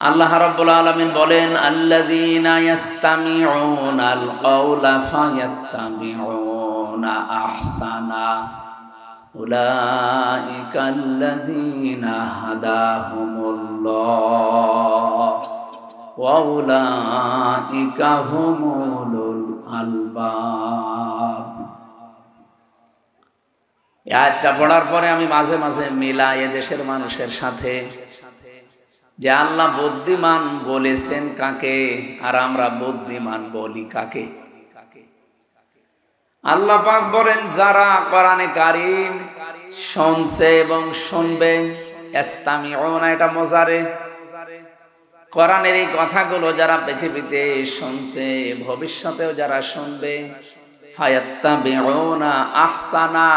আল্লাহ রাব্বুল আলামিন বলেন, আল্লাযীনা ইয়াস্তামিউনাল কাওলা ফায়াত্তাবিউনা আহসানা উলাইকাল্লাযীনা হাদাহুমুল্লাহ ওয়া উলাইকা হুমুল আলবাব। এই আয়াতটা পড়ার পরে আমি মাঝে মাঝে মিলাই দেশের মানুষের সাথে যে আল্লাহ বুদ্ধিমান বলেছেন কাকে, আর আমরা বুদ্ধিমান বলি কাকে। আল্লাহ পাক বলেন, যারা কোরআনে কারীম শুনছে এবং শুনবে, ইস্তামিউনা এটা মুজারে, কোরআনের এই কথাগুলো যারা পৃথিবীতে শুনছে, ভবিষ্যতেও যারা শুনবে, ফায়াত্তাবিউনা আহসানা,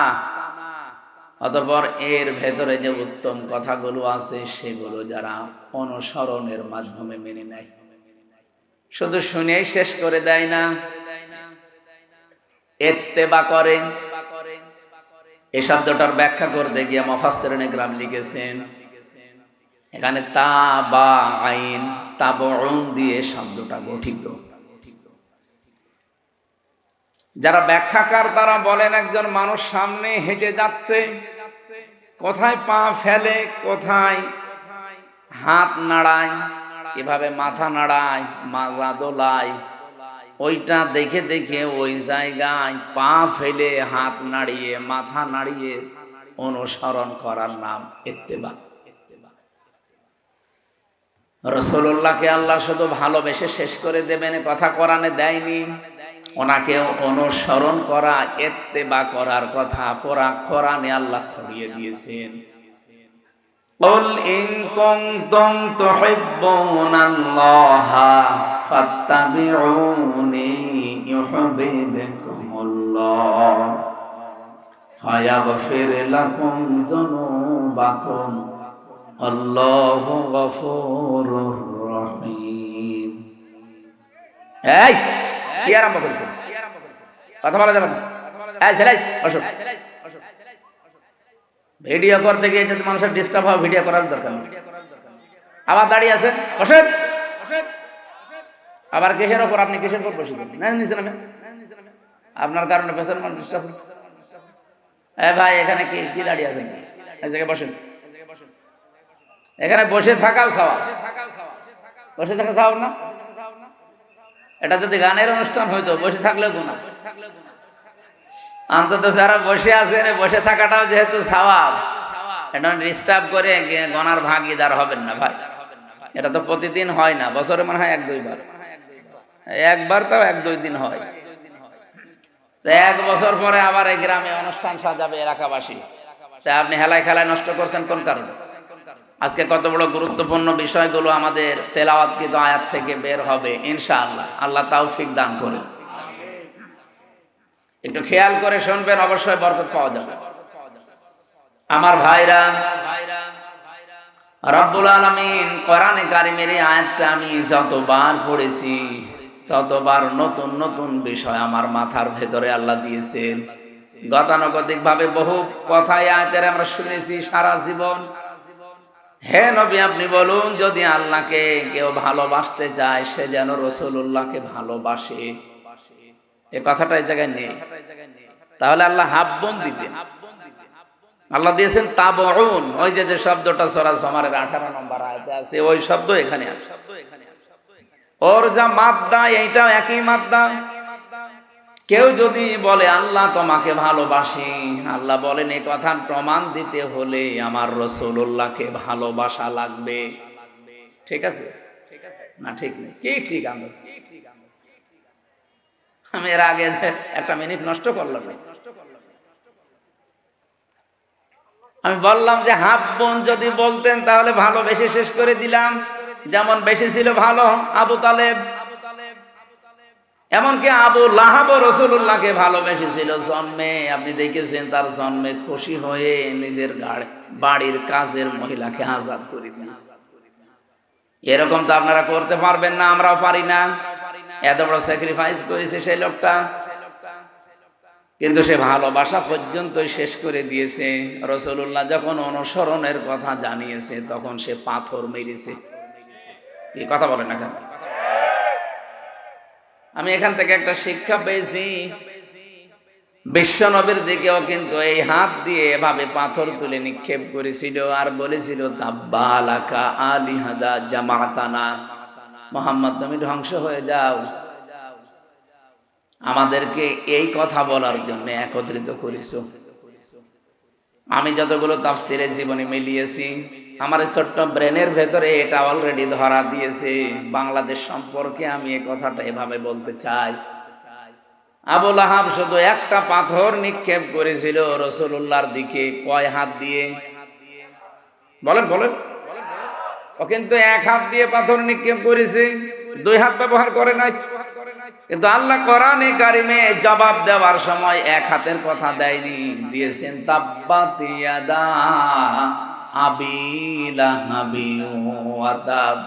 অতঃপর এর ভেতরে যে উত্তম কথাগুলো আছে সেগুলো যারা অনুসরণের মাধ্যমে মেনে নেয়, শুধু শুনেই শেষ করে দেয় না, ইত্তেবা করে। এই শব্দটার ব্যাখ্যা করতে গিয়ে মুফাসসিরিনে কেরাম লিখেছেন, এখানে তাবা আইন তাবউন দিয়ে শব্দটা গঠিত। যারা ব্যাখ্যাকার তারা বলেন, একজন মানুষ সামনে হেঁটে যাচ্ছে, কোথায় পা ফেলে, কোথায় হাত নাড়ায়, এভাবে মাথা নাড়ায়, মাজা দোলায়, ওইটা দেখে দেখে ওই জায়গায় পা ফেলে হাত নাড়িয়ে মাথা নাড়িয়ে অনুসরণ করার নাম ইত্তেবা। রাসূলুল্লাহকে আল্লাহ শুধু ভালোবেসে শেষ করে দেবেন কথা কোরআনে দেয়নি, ওনাকে অনুসরণ করা, ইত্তেবা করার কথা পুরা কোরআনে আল্লাহ ছড়িয়ে দিয়েছেন। কুল ইন কুনতুম তুহিব্বুনাল্লাহা ফাত্তাবিউনি ইউহিব্বুকুমুল্লাহ ফায়াগফির লাকুম যুনুবাকুম আল্লাহু গফুরুর রহিম। এই কি আরম্ভ করেছেন? কথা বলা যাবে না। এই ছেলে বসো। ভিডিও করতে গিয়ে যদি মানুষের ডিস্টার্ব হয়, ভিডিও করার দরকার নেই। আবার দাঁড়িয়ে আছেন, বসেন। আবার কিসের ওপর, আপনি কিসের উপর বসেছেন? না নিচে নামে, আপনার কারণে পেছনে মানুষ ডিস্টার্ব হচ্ছে। ভাই এখানে কি দাঁড়িয়ে আছেন? এই জায়গায় বসেন। এখানে বসে থাকাও সওয়াব, বসে থাকা সওয়াব না? এটা যদি গানের অনুষ্ঠান হইতো, বসে থাকলেও গুনাহ। অন্তত যারা বসে আছেন, বসে থাকাটাও যেহেতু সওয়াব, এটা ডিস্টার্ব করে গনার ভাগীদার হবেন না ভাই। এটা তো প্রতিদিন হয় না, বছরে মনে হয় 1-2 বার, একবার তাও 1-2 দিন হয়। তো 1 বছর পরে আবার এই গ্রামে অনুষ্ঠান সাজাবে এলাকাবাসী, তা আপনি হেলায় খেলায় নষ্ট করছেন কোন কারণে? আজকে কত বড় গুরুত্বপূর্ণ বিষয়গুলো আমাদের তেলাওয়াতকৃত আয়াত থেকে বের হবে ইনশাআল্লাহ। আল্লাহ তাওফিক দান করেন। একটু খেয়াল করে শুনবেন, অবশ্যই বরকত পাওয়া যাবে। আমার ভাইরা, রব্বুল আলামিন কোরআনে কারীমের এই আয়াতটা আমি যতবার পড়েছি ততবার নতুন নতুন বিষয় আমার মাথার ভেতরে আল্লাহ দিয়েছেন। গতানুগতিক ভাবে বহু কথাই আয়াতের আমরা শুনেছি সারা জীবন। হে নবী, আপনি বলুন, যদি আল্লাহকে কেউ ভালোবাসতে চায় সে যেন রাসূলুল্লাহকে ভালোবাসে। এই কথাটা এই জায়গায় নেই, তাহলে আল্লাহ হাব্বন দিতেন। আল্লাহ দিয়েছেন তাবউন, ওই যে শব্দটা সূরা জুমারের 18 নম্বর আয়াতে আছে, ওই শব্দ এখানে আছে। ওর যা মাদ্দা, এইটাও একই মাদ্দা। কেউ যদি বলে আল্লাহ তোমাকে ভালোবাসি, আল্লাহ বলেন এই কথার প্রমাণ দিতে হলে আমার রাসূলুল্লাহকে ভালোবাসা লাগবে। ঠিক আছে না? ঠিক নেই কি? ঠিক। আমি এর আগে 1 মিনিট নষ্ট করলাম না। আমি বললাম যে হাব্বন যদি বলতেন তাহলে ভালোবেসে শেষ করে দিলাম। যেমন বেশি ছিল ভালো আবু তালেব, এমনকি আবু লাহাব রাসূলুল্লাহকে ভালোবেসেছিল জন্মে। আপনি দেখেছেন তার জন্মে খুশি হয়ে নিজের বাড়ির কাজের মহিলাকে আজাদ করে দিয়েছে। এরকম তো আপনারা করতে পারবেন না, আমরাও পারি না। এত বড় স্যাক্রিফাইস করেছে সেই লোকটা, কিন্তু সে ভালোবাসা পর্যন্তই শেষ করে দিয়েছে। রাসূলুল্লাহ যখন অনুসরণের কথা জানিয়েছে তখন সে পাথর মেরেছে। কি কথা বলেন না কেন? আমি এখান থেকে একটা শিক্ষা পেয়েছি, বিশ্ব নবীর দিকেও কিন্তু এই হাত দিয়ে এভাবে পাথর তুলে নিক্ষেপ করেছিল আর বলেছিল তাব্বালাকা আলিহাদা জামাতানা, মুহাম্মদ তুমি ধ্বংস হয়ে যাও, আমাদেরকে এই কথা বলার জন্য একত্রিত করেছো। আমি যতগুলো তাফসিরে জীবনে মিলিয়েছি, আমার এই ছোট্ট ব্রেনের ভেতরে এটা অলরেডি ধরা দিয়েছে। বাংলাদেশ সম্পর্কে আমি এই কথাটা এভাবে বলতে চাই। আবু লাহাব শুধু একটা পাথর নিক্ষেপ করেছিল রাসূলুল্লাহর দিকে, কয় হাত দিয়ে বলেন বলেন? ও কিন্তু এক হাত দিয়ে পাথর নিক্ষেপ করেছে, দুই হাত ব্যবহার করে নাই। কিন্তু আল্লাহ কোরআনে কারিমে জবাব দেওয়ার সময় এক হাতের কথা দেয়নি, দিয়েছেন তাব্বাত ইয়াদা আবি লাহাবি ওয়া তাব।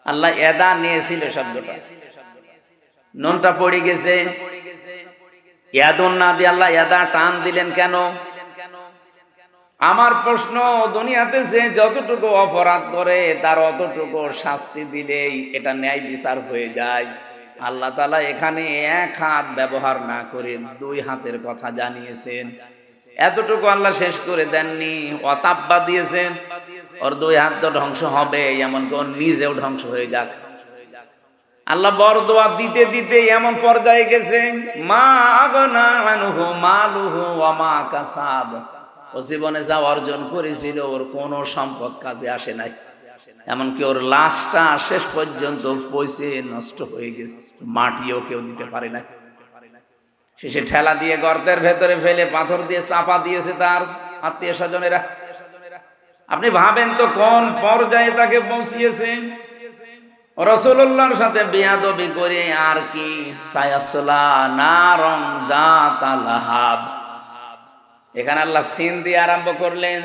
আল্লাহ ইয়াদা নিয়েছিল শব্দটা, নুনটা পড়ে গেছে, ইয়াদুন না দিয়ে আল্লাহ ইয়াদা টান দিলেন কেন? আমার প্রশ্ন, দুনিয়াতে যে যতটুকু অপরাধ করে তার অতটুকু শাস্তি দিলেই এটা ন্যায় বিচার হয়ে যায়। আল্লাহ তাআলা এখানে এক হাত ব্যবহার না করে দুই হাতের কথা জানিয়েছেন। এতটুকু আল্লাহ শেষ করে দেননি, অতাব্বা দিয়েছেন, ওর দুই হাত তো ধ্বংস হবে, এমন কোন নিজেও ধ্বংস হয়ে যাক। আল্লাহ বরদোয়া দিতে দিতে এমন পর্যায়ে গেছে, মা আগনা আনহু মালুহু ওয়া মা কাসাব, ও জীবনে যা অর্জন করেছিল ওর কোনো সম্পদ কাজে আসে নাই, এমনকি ওর লাশটা শেষ পর্যন্ত পচে নষ্ট হয়ে গেছে, মাটিও কেউ দিতে পারে না। শেষে ঠেলা দিয়ে গর্তের ভেতরে ফেলে পাথর দিয়ে চাপা দিয়েছে তার আত্মীয় স্বজনেরা। আপনি ভাবেন তো কোন পর্যায়ে তাকে পৌঁছিয়েছে। রাসূলুল্লাহর সাথে বেয়াদবি করে আর কি, সায়াসলা নারন যাতা লাহাব, এখানে আল্লাহ সিন দিয়ে আরম্ভ করলেন।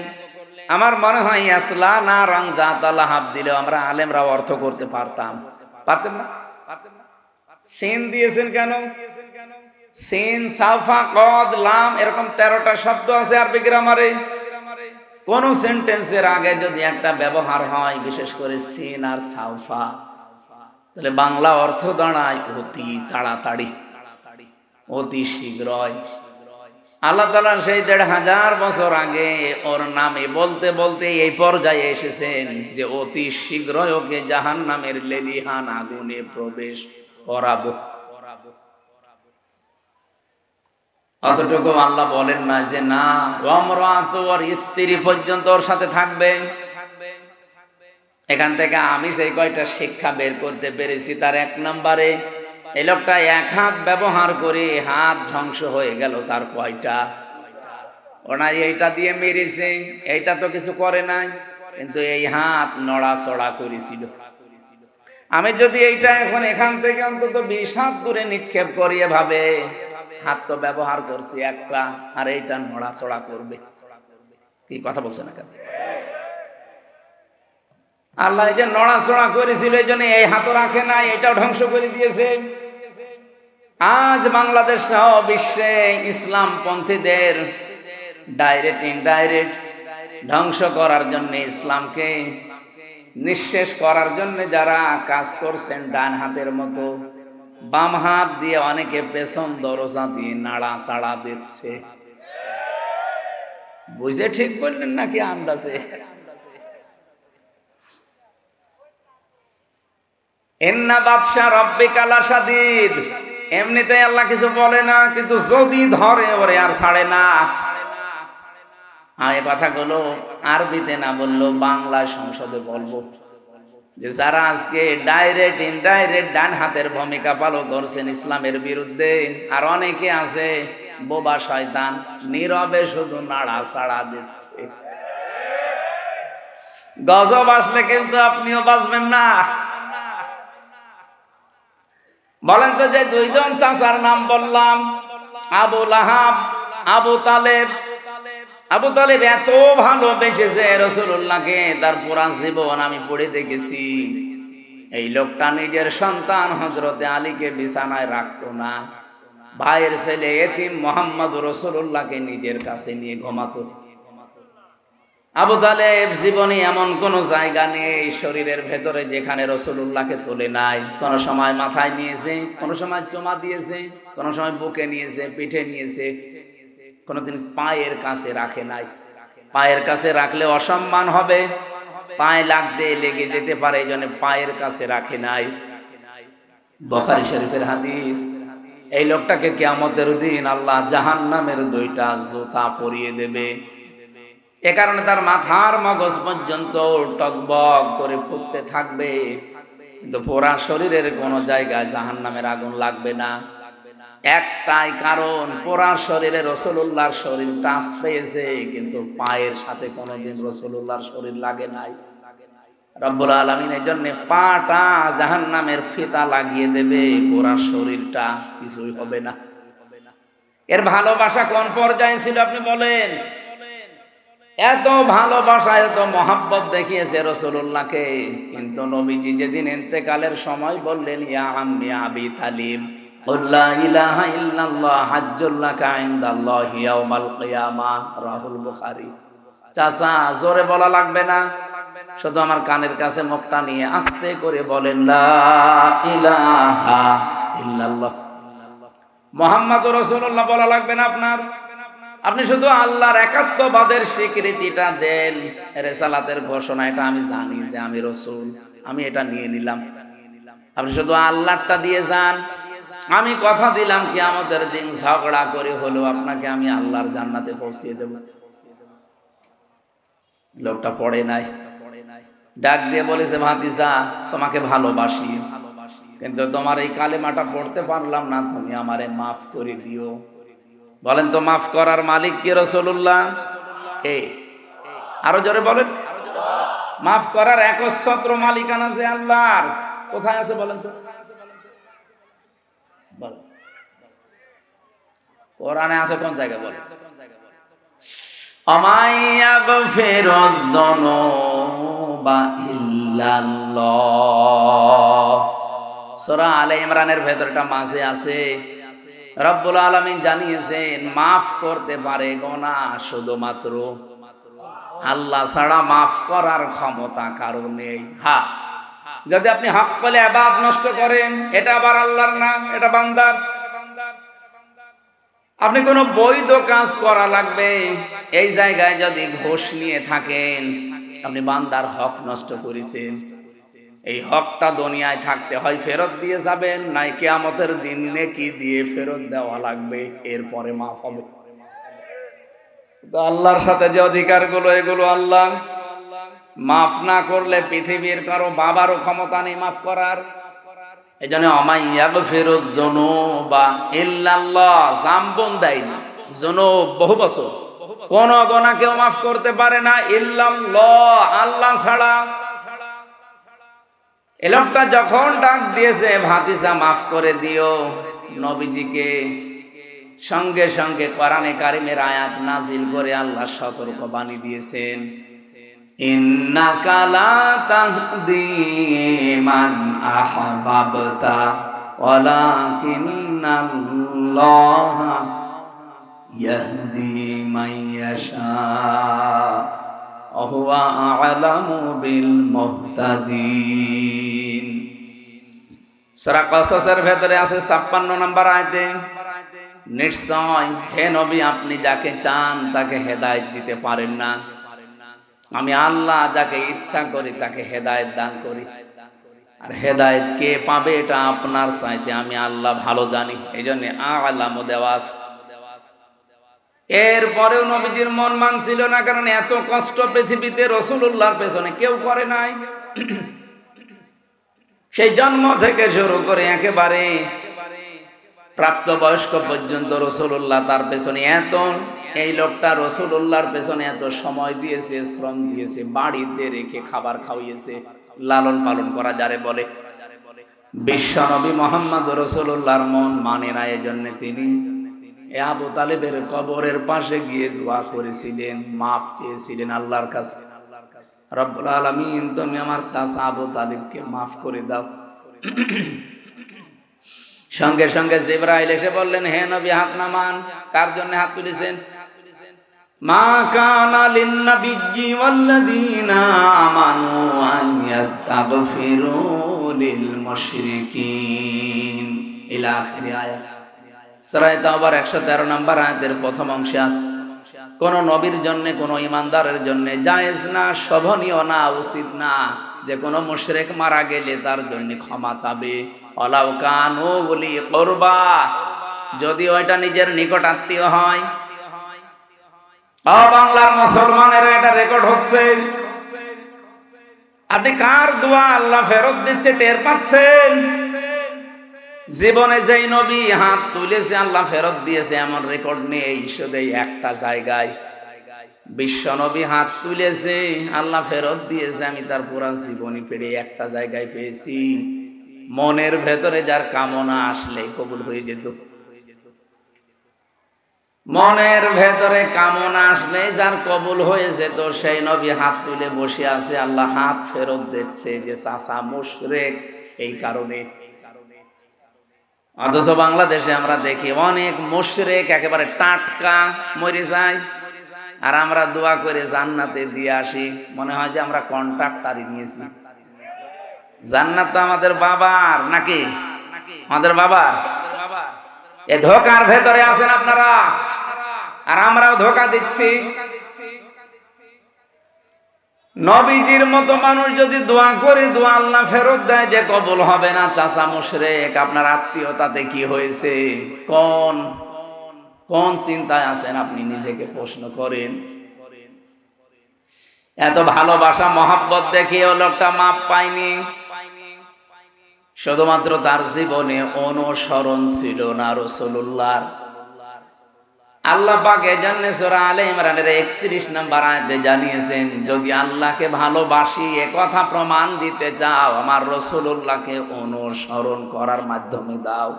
আমার মনে হয় আসলা নারন যাতা লাহাব দিলেও আমরা আলেমরা অর্থ করতে পারতাম, পারতেন না? সিন দিয়েছেন কেন? সিন, সাফা, কদ, লাম এরকম 13টা শব্দ আছে আরবি গ্রামারে। কোন সেন্টেন্সের আগে যদি একটা ব্যবহার হয়, বিশেষ করে সিন আর সাফা, তাহলে বাংলা অর্থ দাঁড়ায় অতি তাড়াতাড়ি, অতি শীঘ্রই। আল্লাহ তাআলা সেই 1500 বছর আগে ওর নামে বলতে বলতে এই পর্যায়ে এসেছেন যে অতি শীঘ্রই ওকে জাহান্নামের লেলিহান আগুনে প্রবেশ করাবো। অতটুকু আল্লাহ বলেন না যে না, ওমরাতু, ওর স্ত্রী পর্যন্ত ওর সাথে থাকবে। এখান থেকে আমি সেই কয়টা শিক্ষা বের করতে পেরেছি, তার 1 নম্বরে এই লোকটা এক হাত ব্যবহার করে হাত ধ্বংস হয়ে গেল তার কয়টা? ওনার এইটা দিয়ে মেরেছে, এইটা তো কিছু করে নাই, কিন্তু এই হাত নড়াচড়া করেছিল। আমি যদি এইটা এখন এখান থেকে অন্তত 20 হাত দূরে নিক্ষেপ করি, এভাবে হাত তো ব্যবহার করছি একটা, আর এইটা নড়াচড়া করবে। কি কথা বলছে না কেন? আল্লাহ এই যে নড়াচড়া করেছিল, এই জন্য এই হাতও রাখে নাই, এটাও ধ্বংস করে দিয়েছে। আজ বাংলাদেশ সহ বিশ্বে ইসলাম পন্থীদের ডাইরেক্ট ইনডাইরেক্ট ধ্বংস করার জন্য, ইসলামকে নিঃশেষ করার জন্য যারা কাজ করছেন, ডান হাতের মতো বাম হাত দিয়ে অনেকে পেছন দরজা দিয়ে নাড়াচাড়া দিচ্ছে। বুঝে ঠিক বললেন নাকি আন্দাজে? ইন্না বাতশা রাব্বিকা লাশাদীদ, এমনিতেই আল্লাহ কিছু বলে না, কিন্তু যদি ধরে ওরে আর ছাড়ে না। এই কথাগুলো আরবিতে না বললেও বাংলা সংসদে বলবো, যে যারা আজকে ডাইরেক্ট ইনডাইরেক্ট ডান হাতের ভূমিকা পালন করছেন ইসলামের বিরুদ্ধে, আর অনেকে আছে বোবা শয়তান, নীরবে শুধু নাড়াচাড়া দিচ্ছে। গজব আসলে কিন্তু আপনিও বাঁচবেন না। বলেন তো, যে দুইজন চাচার নাম বললাম, আবু লাহাব, আবু তালেব। আবু তালেব এত ভালোবেসেছে রাসূলুল্লাহকে, তার পুরা জীবন আমি পড়ে দেখেছি। এই লোকটা নিজের সন্তান হযরতে আলীকে বিছানায় রাখতো না, ভাইয়ের ছেলে এতিম মুহাম্মদ রাসূলুল্লাহকে নিজের কাছে নিয়ে ঘুমাতো। আবু তালেব জীবনে এমন কোন জায়গা নেই শরীরের ভেতরে যেখানে রাসূলুল্লাহকে তোলে নাই। কোন সময় মাথায় নিয়েছে, কোন সময় চুমা দিয়েছে, কোন সময় বুকে নিয়েছে, পিঠে নিয়েছে, কোনদিন পায়ের কাছে রাখে নাই। পায়ের কাছে রাখলে অসম্মান হবে, পায়ে লাগতে লেগে যেতে পারে, এই জন্য পায়ের কাছে রাখে নাই। বুখারী শরীফের হাদিস। এই লোকটাকে কিয়ামতের দিন আল্লাহ জাহান্নামের 2টা জুতা পরিয়ে দেবে। এ কারণে তার মাথার মগজ পর্যন্ত টকবক করে ফুটতে থাকবে, কিন্তু পুরা শরীরের কোন জায়গায় জাহান্নামের আগুন লাগবে না। একটাই কারণ, পুরা শরীরে রাসূলুল্লাহর শরীর টাচ পেয়েছে, কিন্তু পায়ের সাথে কোনোদিন রাসূলুল্লাহর শরীর লাগে নাই। রব্বুল আলামিন এই জন্য পাটা জাহান্নামের ফিতা লাগিয়ে দেবে, পুরা শরীরটা কিছুই হবে না। এর ভালোবাসা কোন পর্যায়ে ছিল আপনি বলেন? এত ভালোবাসা, এত মহাব্বত দেখিয়েছে রাসূলুল্লাহকে, কিন্তু নবীজি যেদিন ইন্তেকালের সময় বললেন, ইয়া আম্মি আবি তালিব লা ইলাহা ইল্লাল্লাহ হাজ্জুল লাকা ইনদাল্লাহি ইয়াউমাল কিয়ামাহ, রাহুল বুখারী। চাচা, জোরে বলা লাগবে না, শুধু আমার কানের কাছে মুখটা নিয়ে আস্তে করে বলেন, লা ইলাহা ইল্লাল্লাহ মুহাম্মাদুর রাসূলুল্লাহ বলা লাগবে না আপনার। আপনি শুধু আল্লাহর একাত্মবাদের স্বীকৃতিটা দেন, রিসালাতের ঘোষণা, এটা আমি জানি যে আমি রাসূল, আমি এটা নিয়ে নিলাম। আপনি শুধু আল্লাহটা দিয়ে যান, আমি কথা দিলাম কিয়ামতের দিন ঝগড়া করে হলো আপনাকে আমি আল্লাহর জান্নাতে পৌঁছিয়ে দেব। লোকটা পড়ে নাই, ডাক দিয়ে বলেছে, ভাতিজা তোমাকে ভালোবাসি, কিন্তু তোমার এই কালেমাটা পড়তে পারলাম না, তুমি আমারে মাফ করে দিও। বলেন তো, মাফ করার মালিক কি রাসূলুল্লাহ? আরো জোরে বলেন। মাফ করার একচ্ছত্র মালিকানা যে আল্লাহর, কোথায় আছে বলেন তো? কোরআনে আছে কোন জায়গায়? বলেন। আমাইয়াগফিরুয যুনুবা ইল্লাল্লাহ, সূরা আলে ইমরানের ভেতরটা মাঝে আছে। রব্বুল আলামিন জানিয়েছেন মাফ করতে পারে গুনাহ শুধুমাত্র আল্লাহ ছাড়া, মাফ করার ক্ষমতা কারো নেই। হ্যাঁ, যদি আপনি হক পেলে ইবাদত নষ্ট করেন, এটা আবার আল্লাহর না, এটা বান্দার। আপনি কোনো বৈধ কাজ করা লাগবে, এই জায়গায় যদি ঘুষ নিয়ে থাকেন, আপনি বান্দার হক নষ্ট করেছেন। এই হকটা দুনিয়ায় থাকতে হয় ফেরত দিয়ে যাবেন, নাই কিয়ামতের দিন নেকি দিয়ে ফেরত দেওয়া লাগবে, এরপরে মাফ হবে। তো আল্লাহর সাথে যে অধিকারগুলো, এগুলো আল্লাহ মাফ না করলে পৃথিবীর কারো বাবারও ক্ষমতা নেই মাফ করার। এই জন্য আমাইয়াগফিরুয যুনুবা ইল্লাল্লাহ, জাম্বুন দেয়নি, যুনুব বহু বছর, কোন গুনাহ কেউ মাফ করতে পারে না ইল্লাল্লাহ, আল্লাহ ছাড়া। এই লোকটা যখন ডাক দিয়েছে, ভাতিজা মাফ করে দিও, নবীজিকে সঙ্গে সঙ্গে কোরআনে কারিমের আয়াত নাজিল করে আল্লাহ সতর্ক বাণী দিয়েছেন, ইন্নাকা লা তাহদি মান আহবাবতা ওয়ালাকিন্নাল্লাহা ইয়াহদি মান ইয়াশা ওয়া হুয়া আ'লামু বিল মুহতাদিন। সূরা কাসাসের ভেতরে আছে 56 নম্বর আয়াতে, নিশ্চয় হে নবী আপনি যাকে চান তাকে হেদায়েত দিতে পারেন না, আমি আল্লাহ যাকে ইচ্ছা করি তাকে হেদায়েত দান করি, আর হেদায়েত কে পাবে এটা আপনার চাইতে আমি আল্লাহ ভালো জানি। এই জন্য আ'লামু দেওয়া আছে। এরপরেও নবীজির মন মানছিল না, কারণ এত কষ্ট পৃথিবীতে রাসূলুল্লাহর পেছনে কেউ করে নাই। সেই জন্ম থেকে শুরু করে একেবারে প্রাপ্তবয়স্ক পর্যন্ত রাসূলুল্লাহ তার পেছনে এত, এই লোকটা রাসূলুল্লাহর পেছনে এত সময় দিয়েছে, শ্রম দিয়েছে, বাড়িতে রেখে খাবার খাওয়িয়েছে, লালন পালন করা যারে বলে। বিশ্বনবী মুহাম্মদ রাসূলুল্লাহর মন মানে না, এজন্য তিনি আবু তালেবের কবরের পাশে গিয়ে দোয়া করেছিলেন, মাপ চেয়েছিলেন আল্লাহর কাছে, রব্বুল আলামিন তুমি আমার চাচা আবু তালেবকে মাফ করে দাও। সঙ্গে সঙ্গে জিবরাইল এসে বললেন, হে নবী হাত নামান। কার জন্য হাত তুলেছেন? মা কানা লিন-নাবিয়্যি ওয়াল্লাযীনা আমানু আন ইস্তাগফিরু লিল মুশরিকিন ইলা আখির আয়াত। সূরা তাওবার 113 নম্বর আয়াতের প্রথম অংশে আছে, কোন নবীর জন্য, কোন ইমানদারের জন্য জায়েজ না, শোভনীয় না, উচিত না যে কোন মুশরিক মারা গেলে তার জন্য ক্ষমা চাবে। ওয়ালাউ কানু উলি কুরবা, যদি ওইটা নিজের নিকট আত্মীয় হয়। বাংলার মুসলমানের এটা রেকর্ড হচ্ছে। আপনি কার দোয়া আল্লাহ ফেরত দিচ্ছে টের পাচ্ছেন? জীবনে যেই নবী হাত তুলেছে আল্লাহ ফেরত দিয়েছে এমন রেকর্ড নেই, শুধু একটা জায়গায় বিশ্ব নবী হাত তুলেছে আল্লাহ ফেরত দিয়েছে, আমি তার পুরা জীবনী পেড়ে একটা জায়গায় পেয়েছি। মনের ভেতরে যার কামনা আসলে কবুল হয়ে যেত। মনের ভেতরে কামনা আসলে যার কবুল হয়েছে, তো সেই নবী হাত তুলে বসে আছে, আল্লাহ হাত ফেরত দিচ্ছে যে চাচা মুশরিক এই কারণে। অথচ বাংলাদেশে আমরা দেখি অনেক মুশরিক একেবারে টাটকা মরে যায়, আর আমরা দোয়া করে জান্নাতে দিয়ে আসি, মনে হয় যে আমরা কন্ট্রাক্টারই নিয়েছি। জান্নাত তো আমাদের বাবার, নাকি আমাদের বাবার? এই ধোকার ভেতরে আছেন আপনারা, আর আমরাও ধোকা দিচ্ছি। নবীজির মতো মানুষ যদি দোয়া করে দোয়া আল্লাহ ফেরত দেয় যে কবুল হবে না, চাচা মুশরিক, আপনার আত্মীয়তাতে কি হয়েছে? কোন কোন চিন্তায় আছেন আপনি নিজেকে প্রশ্ন করেন। এত ভালোবাসা মহব্বত দেখিয়েও লোকটা মাপ পায়নি, শুধুমাত্র তার জীবনে অনুসরণ ছিল না রাসূলুল্লাহর। আল্লাহ পাক এজন্য সূরা আলে ইমরানের 31 নম্বর আয়াতে জানিয়েছেন, যদি আল্লাহকে ভালোবাসি এ কথা প্রমাণ দিতে চাও, আমার রাসূলুল্লাহকে অনুসরণ করার মাধ্যমে দাও।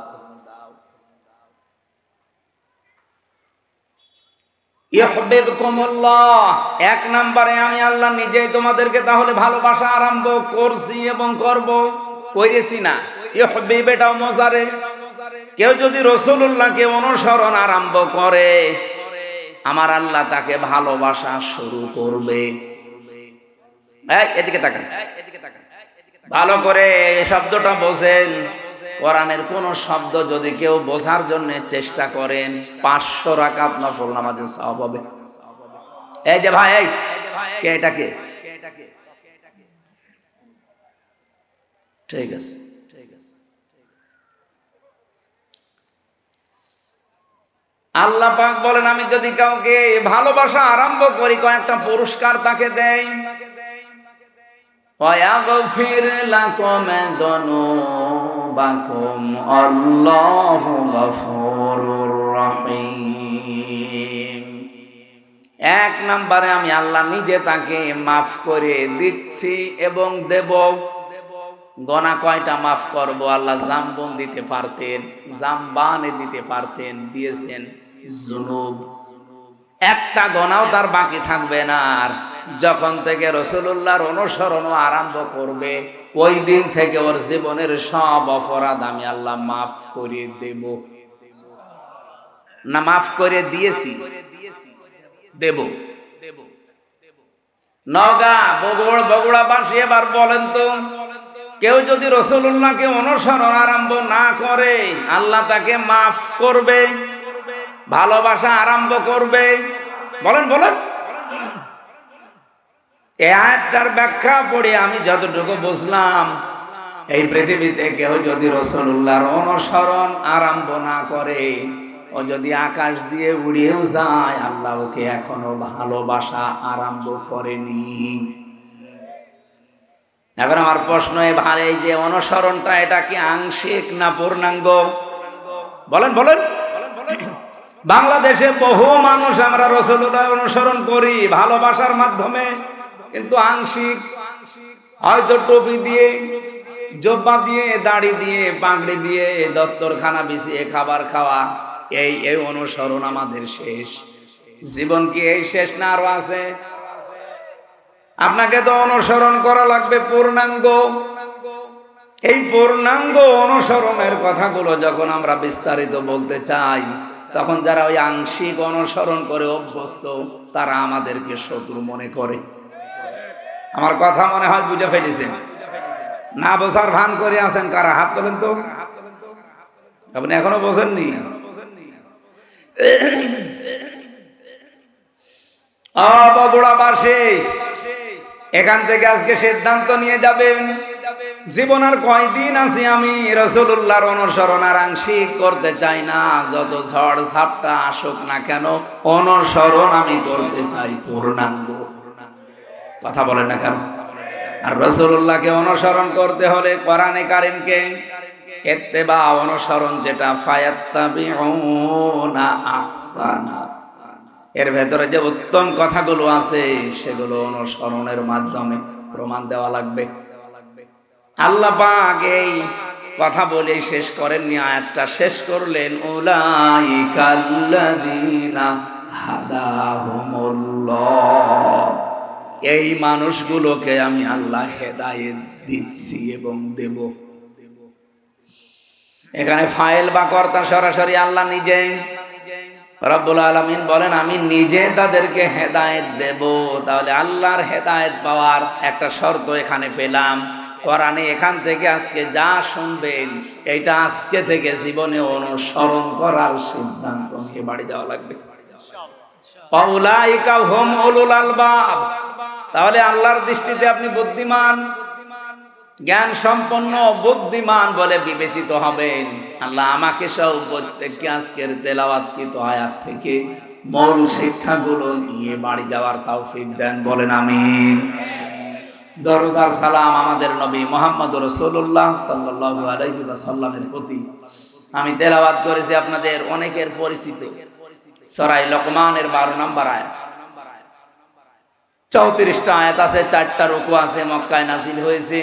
ইউহিব্বুকুমুল্লাহ, এক নম্বরে আমি আল্লাহ নিজেই তোমাদেরকে তাহলে ভালোবাসা আরম্ভ করছি এবং করব, করেছি না। ইউহিব্বু এটাও মজারে, কেউ যদি রাসূলুল্লাহকে অনুসরণ আরম্ভ করে আমার আল্লাহ তাকে ভালোবাসা শুরু করবে। এদিকে তাকান, ভালো করে এই শব্দটা বোঝেন। কোরআনের কোন শব্দ যদি কেউ বোঝার জন্য চেষ্টা করেন 500 রাকাত নফল নামাজের সওয়াব হবে। এই যে ভাই, এই কে, এটা কে? ঠিক আছে, আল্লাহ পাক বলেন আমি যদি কাউকে ভালোবাসা আরম্ভ করি কয়েকটা পুরস্কার তাকে দেই। ওয়াগফির লাকুম যুনুবাকুম আল্লাহু গফুরুর রহিম। এক নম্বরে আমি আল্লাহ নিজে তাকে মাফ করে দিচ্ছি এবং দেব। গোনা কয়টা মাফ করব? আল্লাহ জামবন দিতে পারতেন, জামবানে দিতে পারতেন, দিয়েছেন জুনুব। একটা গোনাও তার বাকি থাকবে না। আর যখন থেকে রাসূলুল্লাহর অনুসরণ আরম্ভ করবে ওই দিন থেকে ওর জীবনের সব অপরাধ আমি আল্লাহ মাফ করে দেব। না মাফ করে দিয়েছি, দেব। নওগাঁ, বগুড়াবাসী এবার বলেন তো, কেউ যদি রাসূলুল্লাহকে অনুসরণ আরম্ভ না করে আল্লাহ তাকে মাফ করবে, ভালোবাসা আরম্ভ করবে? বলেন বলেন। এই আয়াতটার ব্যাখ্যা পড়ে আমি যতটুকু বুঝলাম, এই পৃথিবীতে কেউ যদি রাসূলুল্লাহর অনুসরণ আরম্ভ না করে, ও যদি আকাশ দিয়ে উড়িয়েও যায়, আল্লাহ ওকে এখনো ভালোবাসা আরম্ভ করেনি। এখন আমার প্রশ্ন এই যে অনুসরণটা, এটা কি আংশিক না পূর্ণাঙ্গ? বলেন বলেন। বাংলাদেশে বহু মানুষ আমরা রাসূলুল্লাহ অনুসরণ করি ভালোবাসার মাধ্যমে, কিন্তু আংশিক। হয়তো টুপি দিয়ে, জব্বা দিয়ে, দাড়ি দিয়ে, পাগড়ি দিয়ে, দস্তরখানা বিছিয়ে খাবার খাওয়া, এই অনুসরণ আমাদের শেষ। জীবন কি এই শেষ না আরো আছে? আপনাকে তো অনুসরণ করা লাগবে পূর্ণাঙ্গ। এই পূর্ণাঙ্গ অনুসরণের কথাগুলো যখন আমরা বিস্তারিত বলতে চাই, তখন যারা ওই আংশিক অনুসরণ করে অভ্যস্ত তারা আমাদেরকে শত্রু মনে করে। আমার কথা মনে হয় বুঝে ফেলেছেন। না বোঝার ভান করে আছেন কারা? হাত তোলেন তো। আপনি এখনো বোঝেননি? বগুড়াবাসী, এখান থেকে আজকে সিদ্ধান্ত নিয়ে যাবেন, জীবন আর কয়দিন আছি আমি রাসূলুল্লাহর অনুসরণ আর আংশিক করতে চাই না। যত ঝড় ঝাপটা আসুক না কেন, অনুসরণ আমি করতে চাই পূর্ণাঙ্গ। কথা বলেন না কেন? আর রাসূলুল্লাহকে অনুসরণ করতে হলে কোরআনে কারীমকে ইত্তেবা, অনুসরণ, যেটা ফায়াত্তাবিউনা আহসানা, এর ভেতরে যে উত্তম কথাগুলো আছে সেগুলো অনুসরণের মাধ্যমে প্রমাণ দেওয়া লাগবে। আল্লাহ পাক এই কথা বলে শেষ করেননি, আয়াতটা শেষ করলেন উলাইকাল্লাযীনা হাদাহুমুল্লাহ, এই মানুষগুলোকে আমি আল্লাহ হেদায়েত দিচ্ছি এবং দেব। এখানে ফাইল বা কর্তা সরাসরি আল্লাহ নিজে। রব্বুল আলামিন বলেন আমি নিজে তাদেরকে হেদায়েত দেব। তাহলে আল্লাহর হেদায়েত পাওয়ার একটা শর্ত এখানে পেলাম। কোরআনে এখান থেকে আজকে যা শুনবেন এইটা আজকে থেকে জীবনে অনুসরণ করার সিদ্ধান্ত নিয়ে বাড়ি যাওয়া লাগবে। উলাইকা হুম উলুল আলবাব, তাহলে আল্লাহর দৃষ্টিতে আপনি বুদ্ধিমান, জ্ঞান সম্পন্ন, বুদ্ধিমান বলে বিবেচিত হবেন। আল্লাহ আমাকে সব প্রত্যেককে আজকের তেলাওয়াতকৃত আয়াত থেকে মূল শিক্ষাগুলো নিয়ে বাড়ি যাওয়ার তৌফিক দেন, বলেন আমিন। দরুদ আর সালাম আমাদের নবী মুহাম্মদ রাসূলুল্লাহ সাল্লাল্লাহু আলাইহি ওয়াসাল্লামের প্রতি। আমি তেলাওয়াত করেছি আপনাদের অনেকের পরিচিত সূরা লোকমানের 12 নম্বর আয়াত। 34টা আয়াত আছে, 4টা রুকু আছে, মক্কায় নাযিল হয়েছে।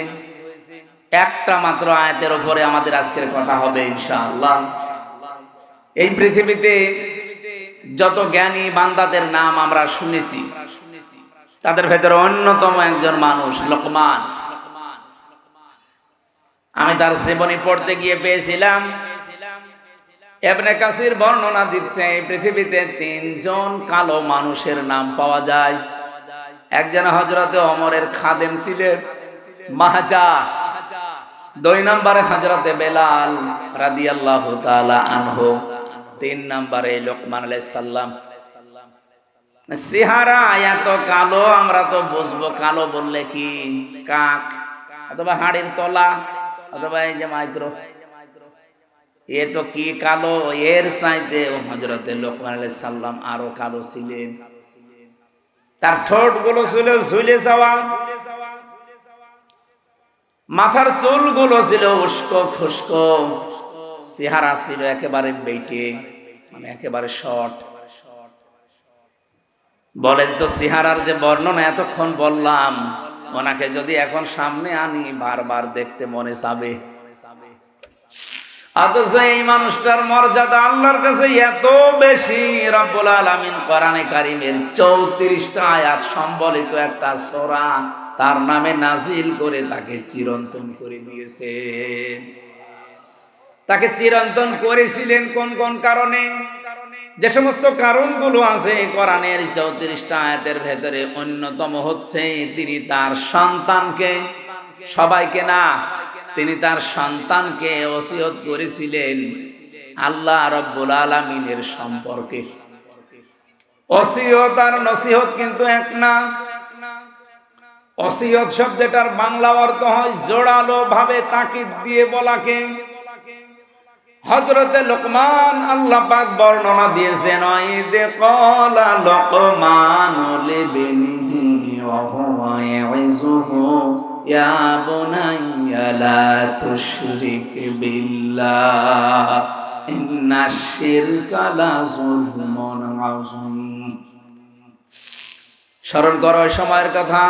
একটা মাত্র আয়াতের উপরে আমাদের আজকের কথা হবে ইনশাআল্লাহ। এই পৃথিবীতে যত জ্ঞানী বান্দাদের নাম আমরা শুনেছি, তাদের ভেতরে অন্যতম একজন মানুষ লোকমান। আমি তার জীবনী পড়তে গিয়ে পেয়েছিলাম, ইবনে কাসির বর্ণনা দিচ্ছে এই পৃথিবীতে 3 জন কালো মানুষের নাম পাওয়া যায়। একজন হযরতে ওমরের খাদেম ছিলেন, মাহজা। 2 নম্বরে হযরতে বেলাল রাদিয়াল্লাহু তাআলা আনহু। 3 নম্বরে লোকমান আলাইহিস সালাম। চেহারা এত কালো, আমরা তো বুঝবো কালো বললে কি কাক অথবা হাড়ের তলা অথবা এই যে মাইক্রো, এ তো কি কালো। এর চাইতে হযরতে লোকমান আলাইহিস সালাম আরো কালো ছিলেন। তার ঠোঁট গুলো ছিল ঝুলে যাওয়া, মাথার চুল গুলো ছিল উস্কো খুস্কো, চেহারা ছিল একেবারে বেটে, মানে একেবারে শর্ট। বলেন তো চেহারার যে বর্ণনা এতক্ষণ বললাম, ওনাকে যদি এখন সামনে আনি বারবার দেখতে মনে চাবে। অথচ এই মানুষটার মর্যাদা আল্লাহর কাছে এত বেশি, রব্বুল আলামিন কোরআনে কারীমের 34টা আয়াত সম্বলিত একটা সূরা তার নামে নাজিল করে তাকে চিরন্তন করে দিয়েছেন। তাকে চিরন্তন করেছিলেন কোন কোন কারণে? যে সমস্ত কারণগুলো আছে কোরআনের 34টা আয়াতের ভেতরে, অন্যতম হচ্ছে তিনি তার সন্তানকে, সবাইকে না, তিনি তার সন্তানকে ওসিয়ত করেছিলেন আল্লাহ রাব্বুল আলামিনের সম্পর্কে। ওসিয়ত আর নসিহত কিন্তু এক না। ওসিয়ত শব্দটার বাংলা অর্থ হয় জোরালো ভাবে তাকিদ দিয়ে বলাকে। হযরতে লোকমান আল্লাহ পাক বর্ণনা দিয়েছেন, ইদে ক্বালা লোকমানু লিবনিহি ওয়া হুয়া ইয়াইযুহু ইয়া বুনাইয়া লা তুশরিক বিল্লাহ ইন্নাশ শিরকা লা যুলমুন আযীম। স্মরণ করো ওই সময়ের কথা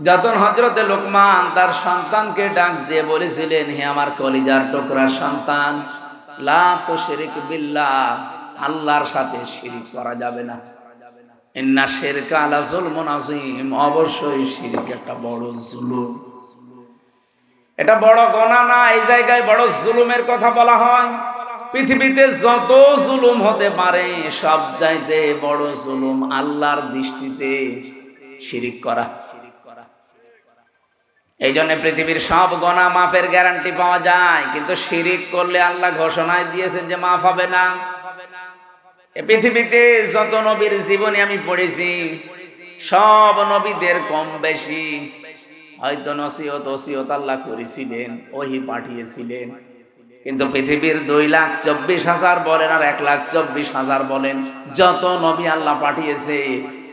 যখন হযরতে লোকমান তার সন্তানকে ডাক দিয়ে বলেছিলেন, হে আমার কলিজার টুকরা সন্তান, লা তুশরিক বিল্লাহ, আল্লাহর সাথে শিরক করা যাবে না। ইন্নাশ শিরকা লা যুলমুন আযীম, অবশ্যই শিরক একটা বড় জুলুম। এটা বড় গুনাহ না, এই জায়গায় বড় জুলুমের কথা বলা হয়। পৃথিবীতে যত জুলুম হতে পারে সব চাইতে বড় জুলুম আল্লাহর দৃষ্টিতে শিরিক করা। এই জন্য পৃথিবীর সব গুনাহ মাফের গ্যারান্টি পাওয়া যায়, কিন্তু শিরিক করলে আল্লাহ ঘোষণায় দিয়েছেন যে মাফ হবে না। এই পৃথিবীতে যত নবীর জীবনী আমি পড়েছি, সব নবীদের কম বেশি হয়তো নসিহত ওসিয়ত আল্লাহ করেছিলেন, ওহী পাঠিয়েছিলেন, কিন্তু পৃথিবীর 2,24,000 বলেন আর 1,24,000 বলেন, যত নবী আল্লাহ পাঠিয়েছে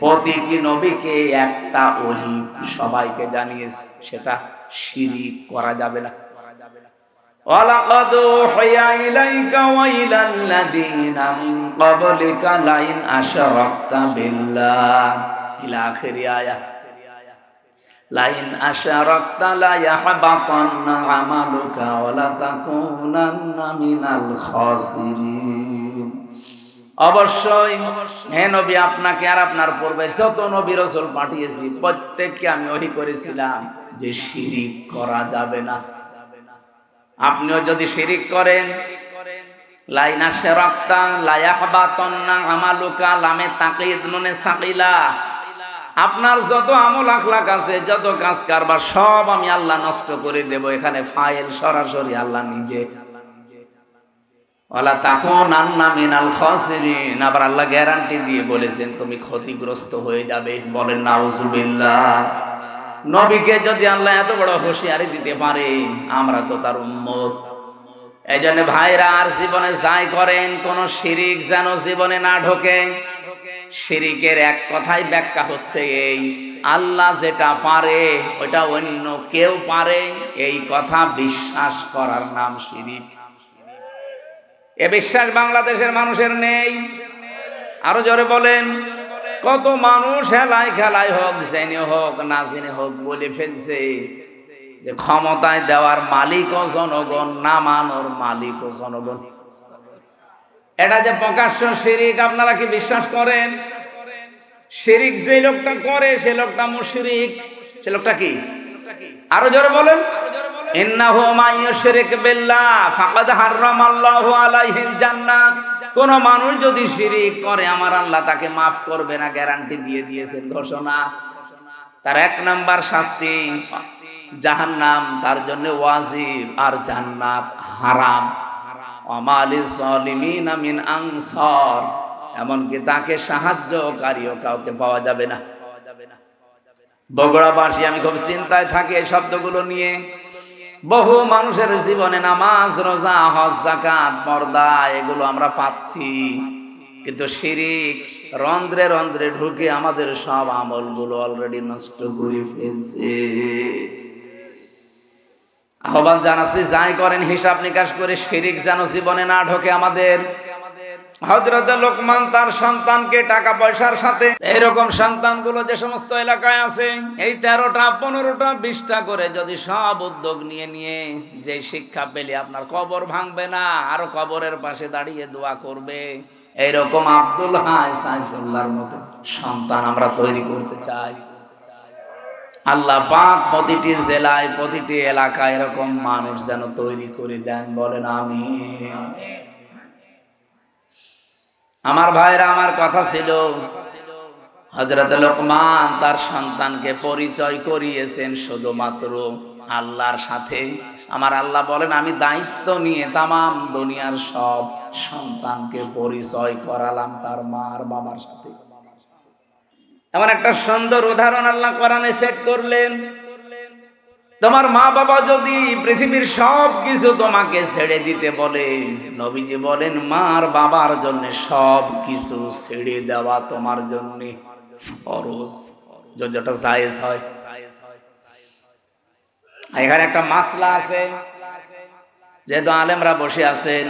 প্রতিটি নবীকে একটা ওহী সবাইকে জানিয়েছে, সেটা শিরিক করা যাবে না। ওয়ালাকাদ উহিয়া ইলাইকা ওয়া ইলাল লাযিনা মিন ক্বাবলিকা লাইন আশরাকতা বিল্লাহ ইলা আখির আয়াত। লাইন আশরাকতা লা ইয়াহবাতান্না আমালুকা ওয়া লা তাকুনান্না মিনাল খাসিরিন। অবশ্যই হে নবী, আপনাকে আর আপনার পূর্বে যত নবী রাসূল পাঠিয়েছি প্রত্যেককে আমি ওহী করেছিলাম যে শিরিক করা যাবে না। আপনিও যদি শিরিক করেন, লাইন আশরাকতা লা ইয়াহবাতান্না আমালুকা, লামে তাকিদ নুনে সাকিলা, আপনার যত আমল আখলাক আছে, যত কাজ কারবার সব আমি আল্লাহ নষ্ট করে দেব। এখানে ফাইল সরাসরি আল্লাহ নিজে। ওয়ালা তাকুনান্না মিনাল খাসিরিন, আবার আল্লাহ গ্যারান্টি দিয়ে বলেছেন তুমি ক্ষতিগ্রস্ত হয়ে যাবে। বলেন নাউজুবিল্লাহ। নবীকে যদি আল্লাহ এত বড় হুঁশিয়ারি দিতে পারে, আমরা তো তার উম্মত। এই জন্য ভাইরা, আর জীবনে যাই করেন কোন শিরিক যেন জীবনে না ঢোকে। শিরিকের এক কথাই ব্যাখ্যা হচ্ছে এই, আল্লাহ যেটা পারে ওটা অন্য কেউ পারে, এই কথা বিশ্বাস করার নাম শিরিক। এ বিশ্বাস বাংলাদেশের মানুষের নেই। আরো জোরে বলেন। কত মানুষ হেলায় খেলায় হোক, জেনে হোক না জেনে হোক বলে ফেলছে যে ক্ষমতায় দেওয়ার মালিক ও জনগণ, নামানোর মালিক ও জনগণ। এটা যে প্রকাশ্য শিরিক, আপনারা কি বিশ্বাস করেন? শিরিক যে লোকটা করে সে লোকটা মুশরিক। সে লোকটা কি? আরো জোরে বলেন। ইন্নাহু মাইয়ুশরিক বিল্লাহ ফাকাদ হারামাল্লাহু আলাইহিল জান্নাহ। কোন মানুষ যদি শিরিক করে আমার আল্লাহ তাকে মাফ করবে না, গ্যারান্টি দিয়ে দিয়েছেন, ঘোষণা। তার 1 নাম্বার শাস্তি জাহান্নাম, তার জন্য ওয়াজিব, আর জান্নাত হারাম। আমালিজ জালিমিনা মিন আনসার, এমনকি তাকে সাহায্যকারীও কাউকে পাওয়া যাবে না। বগুড়াবাসী আমি খুব চিন্তায় থাকি এই শব্দগুলো নিয়ে। বহু মানুষের জীবনে নামাজ, রোজা, হজ, যাকাত, পর্দা এগুলো আমরা পাচ্ছি, কিন্তু শিরিক রন্ধ্রে রন্ধ্রে ঢুকে আমাদের সব আমলগুলো অলরেডি নষ্ট করে ফেলছে। আহ্বান জানাচ্ছি, যাই করেন হিসাব নিকাশ করে, শিরিক যেন জীবনে না ঢোকে আমাদের। হযরত লোকমান তার সন্তানকে টাকা পয়সার সাথে, এইরকম সন্তানগুলো যে সমস্ত এলাকায় আছে, এই 13টা 15টা 20টা করে যদি সব উদ্যোগ নিয়ে নিয়ে যে শিক্ষা পেলে আপনার কবর ভাঙবে না, আরো কবরের পাশে দাঁড়িয়ে দোয়া করবে, এইরকম আব্দুল হাই সাইফুল্লাহর মতো সন্তান আমরা তৈরি করতে চাই। আল্লাহ পাক প্রতিটি জেলায়, প্রতিটি এলাকায় এরকম মানুষ যেন তৈরি করে দেন। বলেন আমিন। আমার ভাইরা, আমার কথা ছিল, হযরত লোকমান তার সন্তানকে পরিচয় করিয়েছেন শুধুমাত্র আল্লাহর সাথে। আমার আল্লাহ বলেন আমি দায়িত্ব নিয়ে তামাম দুনিয়ার সব সন্তানকে পরিচয় করালাম তার মা আর বাবার সাথে। এমন একটা সুন্দর উদাহরণ আল্লাহ কোরআনে সেট করলেন। তোমার মা বাবা যদি পৃথিবীর সব কিছু তোমাকে ছেড়ে দিতে বলে, নবীজি বলেন মার বাবার জন্য সব কিছু ছেড়ে দেওয়া তোমার জন্য ফরজ, যেটা জায়েজ হয়। এখানে একটা মাসলা আছে, যেহেতু আলেমরা বসে আছেন,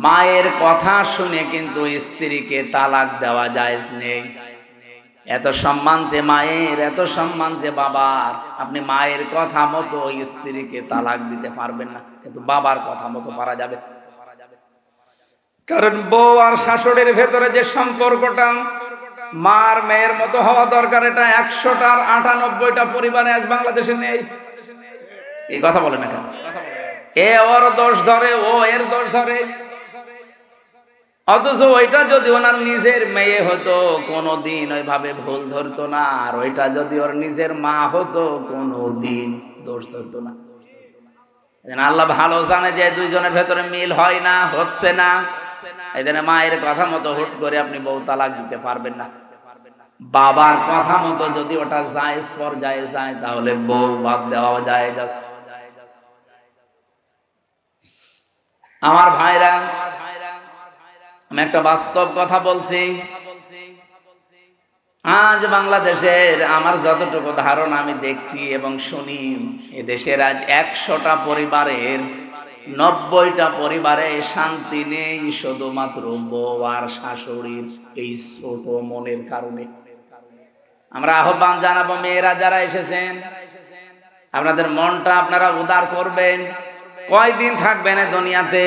মায়ের কথা শুনে কিন্তু স্ত্রীকে তালাক দেওয়া জায়েজ নেই। এত সম্মান যে মায়ের, এত সম্মান যে বাবার, আপনি মায়ের কথা মতো স্ত্রীকে তালাক দিতে পারবেন না, কিন্তু বাবার কথা মতো পারা যাবে। কারণ বউ আর শাশুড়ির ভেতরে যে সম্পর্কটা মার মেয়ের মতো হওয়া দরকার, এটা 100টার 98টা পরিবারে আজ বাংলাদেশে নেই। এই কথা বলে না কেন? এ ওর দোষ ধরে, ও এর দোষ ধরে। অথচ ওইটা যদি ওনার নিজের মেয়ে হতো কোনোদিন ওইভাবে ভুল ধরতো না, আর ওইটা যদি ওর নিজের মা হতো কোনোদিন দোষ ধরতো না। আল্লাহ ভালো জানে যে দুইজনের ভেতরে মিল হয় না, হচ্ছে না। এই জন্য মায়ের কথা মতো হুট করে আপনি বউ তালাক দিতে পারবেন না। বাবার কথা মতো যদি ওটা জায়েজ পর্যায়ে যায় তাহলে বউ বাদ দেওয়া যায়। আমার ভাইরা, আমি একটা বাস্তব কথা বলছি। আজ বাংলাদেশের আমার যতটুকু ধারণা আমি দেখি এবং শুনি, এদেশের আজ 100টা পরিবারের 90টা পরিবারে শান্তি নেই, শুধুমাত্র বউ আর শাশুড়ির এই ছোট মনের কারণে। আমরা আহ্বান জানাবো, মেয়েরা যারা এসেছেন, আপনাদের মনটা আপনারা উদার করবেন। কয়দিন থাকবেন দুনিয়াতে?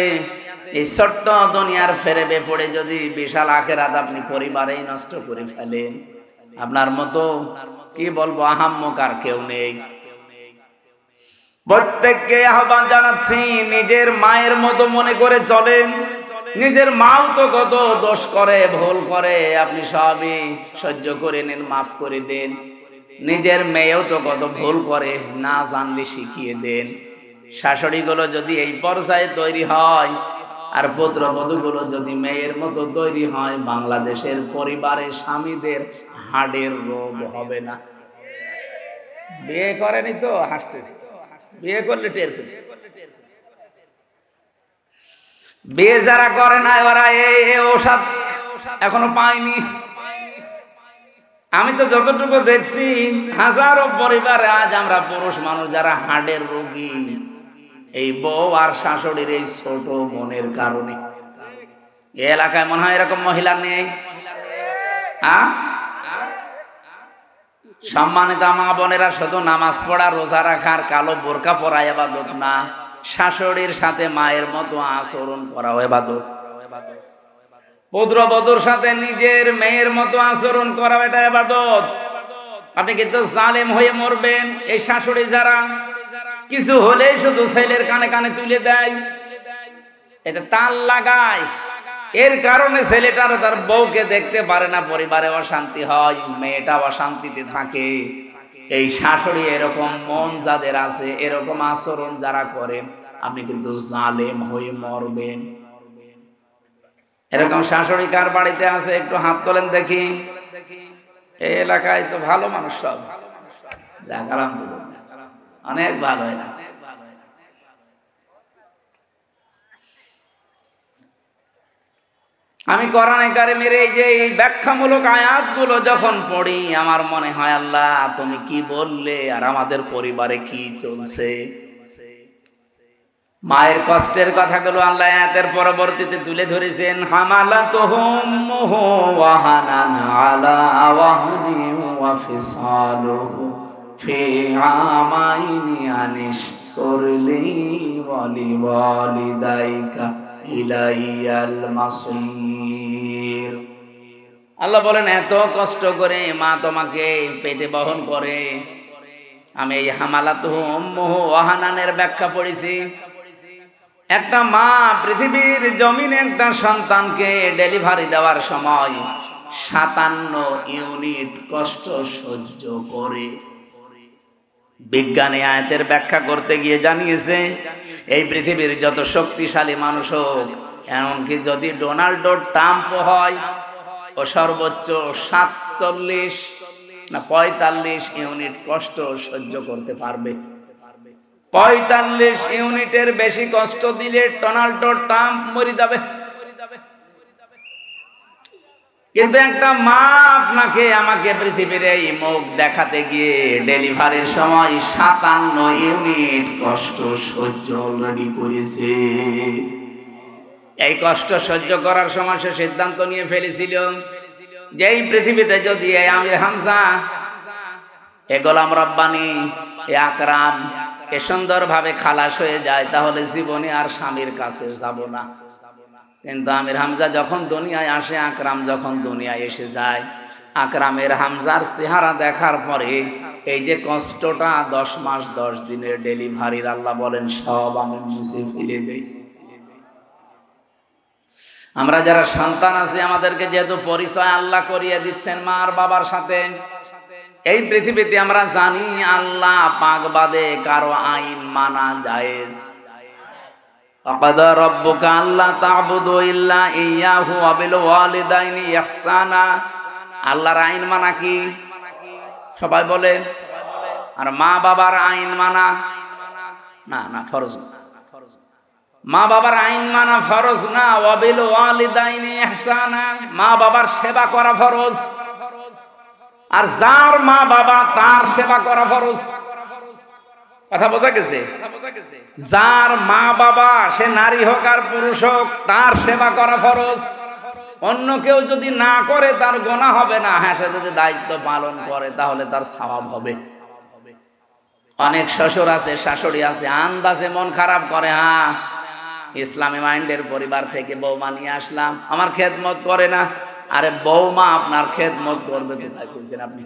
এই ছোট্ট দুনিয়ার ফেরেবে পড়ে যদি বিশাল আখেরাত আপনি পরিবারেই নষ্ট করে ফেলেন, আপনার মতো কি বলবো আহাম্মক আর কেউ নেই। প্রত্যেককে আহ্বান জানাচ্ছি, নিজের মায়ের মতো মনে করে চলেন। নিজের মাও তো কত দোষ করে, ভুল করে, আপনি সবই সহ্য করে নেন, মাফ করে দেন। নিজের মেয়েও তো কত ভুল করে, না জানলে শিখিয়ে দেন। শাশুড়িগুলো যদি এই পর্যায়ে তৈরি হয়, আর পুত্রবধূগুলো যদি মেয়ের মতো তৈরি হয়, বাংলাদেশের পরিবারে স্বামীদের হাড়ের রোগ হবে না। বিয়ে করেনি তো হাসতেছি, বিয়ে করলে টের পেয়ে। বিয়ে যারা করে না ওরা এই ওষুধ এখনো পায়নি। আমি তো যতটুকু দেখছি, হাজারো পরিবারে আজ আমরা পুরুষ মানুষ যারা হার্টের রোগী, এই বউ আর শাশুড়ির এই ছোট মনের কারণে। এই এলাকায় মনে হয় এরকম মহিলা নেই। সম্মানিত মা বোনেরা, শুধু নামাজ পড়া, রোজা রাখার, কালো বোরকা পরা ইবাদত না, শাশুড়ির সাথে মায়ের মতো আচরণ করা ইবাদত। পুত্রবধূর সাথে নিজের মেয়ের মতো আচরণ করা, এটা ইবাদত। আপনি কিন্তু জালেম হয়ে মরবেন। এই শাশুড়ি যারা কিছু হলেই শুধু ছেলের কানে কানে তুলে দেয়, এটা তাল লাগায়, এর কারণে ছেলেটার তার বউকে দেখতে পারে না, পরিবারে অশান্তি হয়, মেয়েটা অশান্তিতে থাকে। এই শাশুড়ি এরকম মন যাদের আছে, এরকম আচরণ যারা করেন, আপনি কিন্তু জালেম হয়ে মরবেন। এরকম শাশুড়ি কার বাড়িতে আছে একটু হাত তোলেন দেখি। এই এলাকায় তো ভালো মানুষ সব, দেখালাম অনেক ভালো এলাকা। আমি কোরআনে কারিমের এই যে ব্যাখ্যামূলক আয়াতগুলো যখন পড়ি, আমার মনে হয় আল্লাহ তুমি কি বললে আর আমাদের পরিবারে কি চলছে। মায়ের কষ্টের কথাগুলো আল্লাহ আয়াতের পরবর্তীতে তুলে ধরেছেন। হামালাতুহুম ওয়াহানান আলা ওয়াহনি ওয়া ফিসালুহু ফি আমাইনি আনিশকুরলি ওয়া লিওয়ালিদাইকা ইলাইয়াল মাসির। আল্লাহ বলেন, এত কষ্ট করে মা তোমাকে পেটে বহন করে। আমি এই হামালাতুহুম ওয়াহানানের ব্যাখ্যা পড়েছি। একটা মা পৃথিবীর জমিনে একটা সন্তানকে ডেলিভারি দেওয়ার সময় 57 ইউনিট কষ্ট সহ্য করে। বিজ্ঞানী আয়াতের ব্যাখ্যা করতে গিয়ে জানিয়েছে, এই পৃথিবীর যত শক্তিশালী মানুষ হোক, এমনকি যদি ডোনাল্ড ট্রাম্প হয়, ও সর্বোচ্চ 47 না 45 ইউনিট কষ্ট সহ্য করতে পারবে। 45 ইউনিটের বেশি কষ্ট দিলে ডোনাল্ড ট্রাম্প মরে যাবে। কিন্তু একটা মা আপনাকে আমাকে পৃথিবীর এই মুখ দেখাতে গিয়ে ডেলিভারির সময় 57 ইউনিট কষ্ট সহ্য অলরেডি করেছে। এই কষ্ট সহ্য করার সময় সে সিদ্ধান্ত নিয়ে ফেলেছিল যে এই পৃথিবীতে যদি এই আমির হামজা, এ গোলাম রব্বানী, এ আকরাম এ সুন্দরভাবে খালাস হয়ে যায়, তাহলে জীবনে আর স্বামীর কাছে যাব না। কিন্তু আমির হামজা যখন দুনিয়ায় আসে, আকরাম যখন দুনিয়ায় এসে যায়, আকরামের হামজার চেহারা দেখার পরে এই যে কষ্টটা 10 মাস 10 দিনের ডেলিভারির, আল্লাহ বলেন সব আমি মুছে ফেলে দেই। আমরা যারা সন্তান আছি আমাদেরকে যেহেতু পরিচয় আল্লাহ করিয়ে দিচ্ছেন মা আর বাবার সাথে, এই পৃথিবীতে আমরা জানি আল্লাহ পাক বাদে কারো আইন মানা জায়েজ। ওয়াকাদা রাব্বুকা আল্লা তা'বুদু ইল্লা ইয়্যাহু ওয়া বিল ওয়ালিদাইনি ইহসানা। আল্লাহর আইন মানা কি? সবাই বলেন। আর মা বাবার আইন মানা না, না ফরজ না। মা বাবার আইন মানা ফরজ না। ওয়া বিল ওয়ালিদাইনি ইহসানা, মা বাবার সেবা করা ফরজ। আর যার মা বাবা তার সেবা করা ফরজ। কথা বোঝা গেছে? যার মা বাবা সে নারী হোক আর পুরুষ হোক তার সেবা করা ফরজ। অন্য কেউ যদি না করে তার গুনাহ হবে না, হ্যাঁ সে যদি দায়িত্ব পালন করে তাহলে তার সওয়াব হবে। অনেক শ্বশুর আছে শাশুড়ি আছে আন্দাজে মন খারাপ করে, হ্যাঁ ইসলামী মাইন্ডের পরিবার থেকে বৌমা নিয়ে আসলাম, আমার খেদমত করে না। আরে বৌমা আপনার খেদমত করবে কোথায় বলছেন আপনি?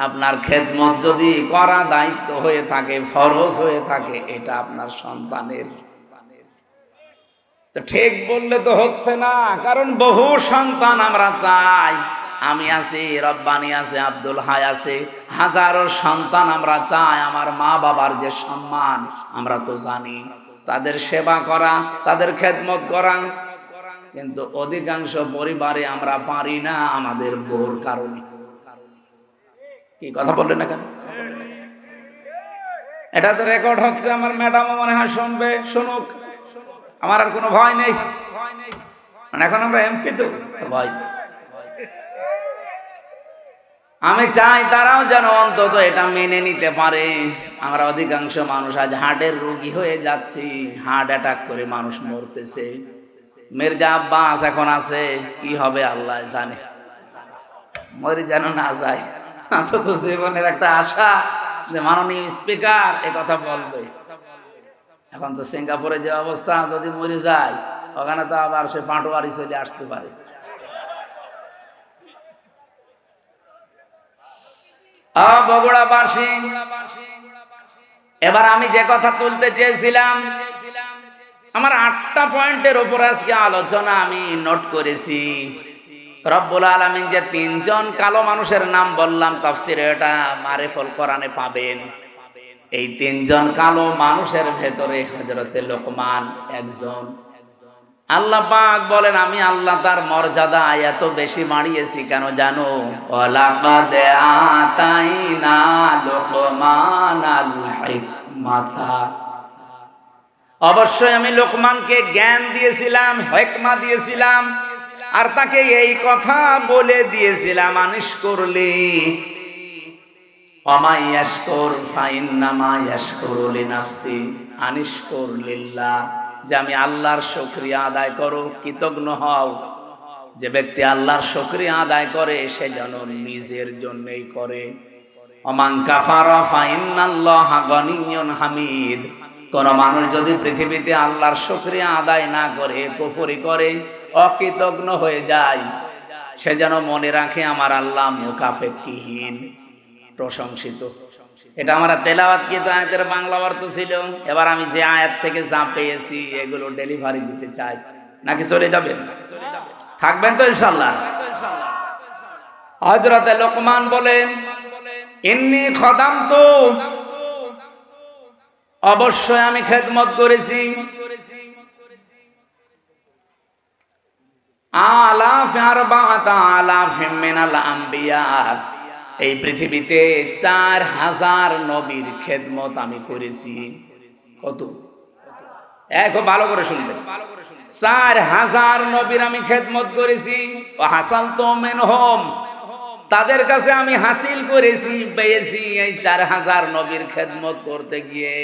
আপনার খেদমত যদি করা দায়িত্ব হয়ে থাকে, ফরজ হয়ে থাকে, এটা আপনার সন্তানের। তো ঠিক বললে তো হচ্ছে না, কারণ বহু সন্তান আমরা চাই। আমি আছি, রব্বানি আছে, আব্দুল হাই আছে, হাজারো সন্তান আমরা চাই আমার মা বাবার যে সম্মান আমরা তো জানি, তাদের সেবা করা, তাদের খেদমত করা। কিন্তু অধিকাংশ পরিবারে আমরা পারি না আমাদের বউর কারণে। কি কথা বললেন না কেন? এটা তো রেকর্ড হচ্ছে, আমার ম্যাডামও মনে হয় শুনবে, শুনুক, আমার আর কোনো ভয় নেই। এখন আমরা এমপি তো ভয়। আমি চাই তারাও যেন অন্তত এটা মেনে নিতে পারে। আমরা অধিকাংশ মানুষ আজ হার্টের রোগী হয়ে যাচ্ছি, হার্ট অ্যাটাক করে মানুষ মরতেছে। মির্জা আব্বাস এখন আছে, কি হবে আল্লাহ জানে, মরে যেন না যায়। অন্তত জীবনের একটা আশা যে মাননীয় স্পিকার এ কথা বলবে। এখন তো সিঙ্গাপুরে যে অবস্থা, যদি মরে যায় ওখানে তো আবার সে পাটোয়ারি চলে আসতে পারে। বগুড়াবাসী, এবার আমি যে কথা তুলতে চেয়েছিলাম, আমার 8টা পয়েন্টের উপর আজকে আলোচনা আমি নোট করেছি। রব্বুল আলামিন যে 3জন কালো মানুষের নাম বললাম তাফসিরে, এটা মারিফুল কোরআনে পাবেন। এই 3জন কালো মানুষের ভেতরে হযরতে লোকমান একজন। আল্লাহ পাক বলেন আমি আল্লাহ তার মর্যাদা এত বেশি বাড়িয়েছি কেন জানো? ওয়ালাকাদ আতাইনা লোকমানাল হিকমাতা, অবশ্যই আমি লোকমানকে জ্ঞান দিয়েছিলাম, হিকমা দিয়েছিলাম, আর তাকে এই কথা বলে দিয়েছিলাম আনিশ করলি ওয়া মা ইয়াশকুর ফাইন্নামা ইয়াশকুরু লিনাফসি, আনিশ করলিল্লাহ, যে আমি আল্লাহর শুকরিয়া আদায় করো, কৃতজ্ঞ হও। যে ব্যক্তি আল্লাহর শুকরিয়া আদায় করে সে যেন নিজের জন্যই করে। ওমান কাফারা ফাইন্নাল্লাহা গনিয়্যুন হামিদ, কোন মানুষ যদি পৃথিবীতে আল্লাহর শুকরিয়া আদায় না করে, কুফরি করে, অকৃতজ্ঞ হয়ে যায়, সে যেন মনে রাখে আমার আল্লাহ মুকাফেকিহীন, প্রশংসিত। এটা আমরা তেলাওয়াতকৃত আয়াতের বাংলা অর্থ ছিল। এবার আমি যে আয়াত থেকে যা পেয়েছি এগুলো ডেলিভারি দিতে চাই। নাকি চলে যাবেন? থাকবেন তো ইনশাআল্লাহ? হযরতে লোকমান বলেন ইন্নী খাদামতু, অবশ্যই আমি খেদমত করেছি, আলাফ আরবাআতা আলাফিম মিনাল আম্বিয়া, এই পৃথিবীতে 4000 নবীর খেদমত আমি করেছি। কত? খুব ভালো করে শুনবেন, 4000 নবীর আমি খেদমত করেছি। ওয়া হাসালতু মিনহুম, তাদের কাছে আমি হাসিল করেছি, পেয়েছি এই 4000 নবীর খেদমত করতে গিয়ে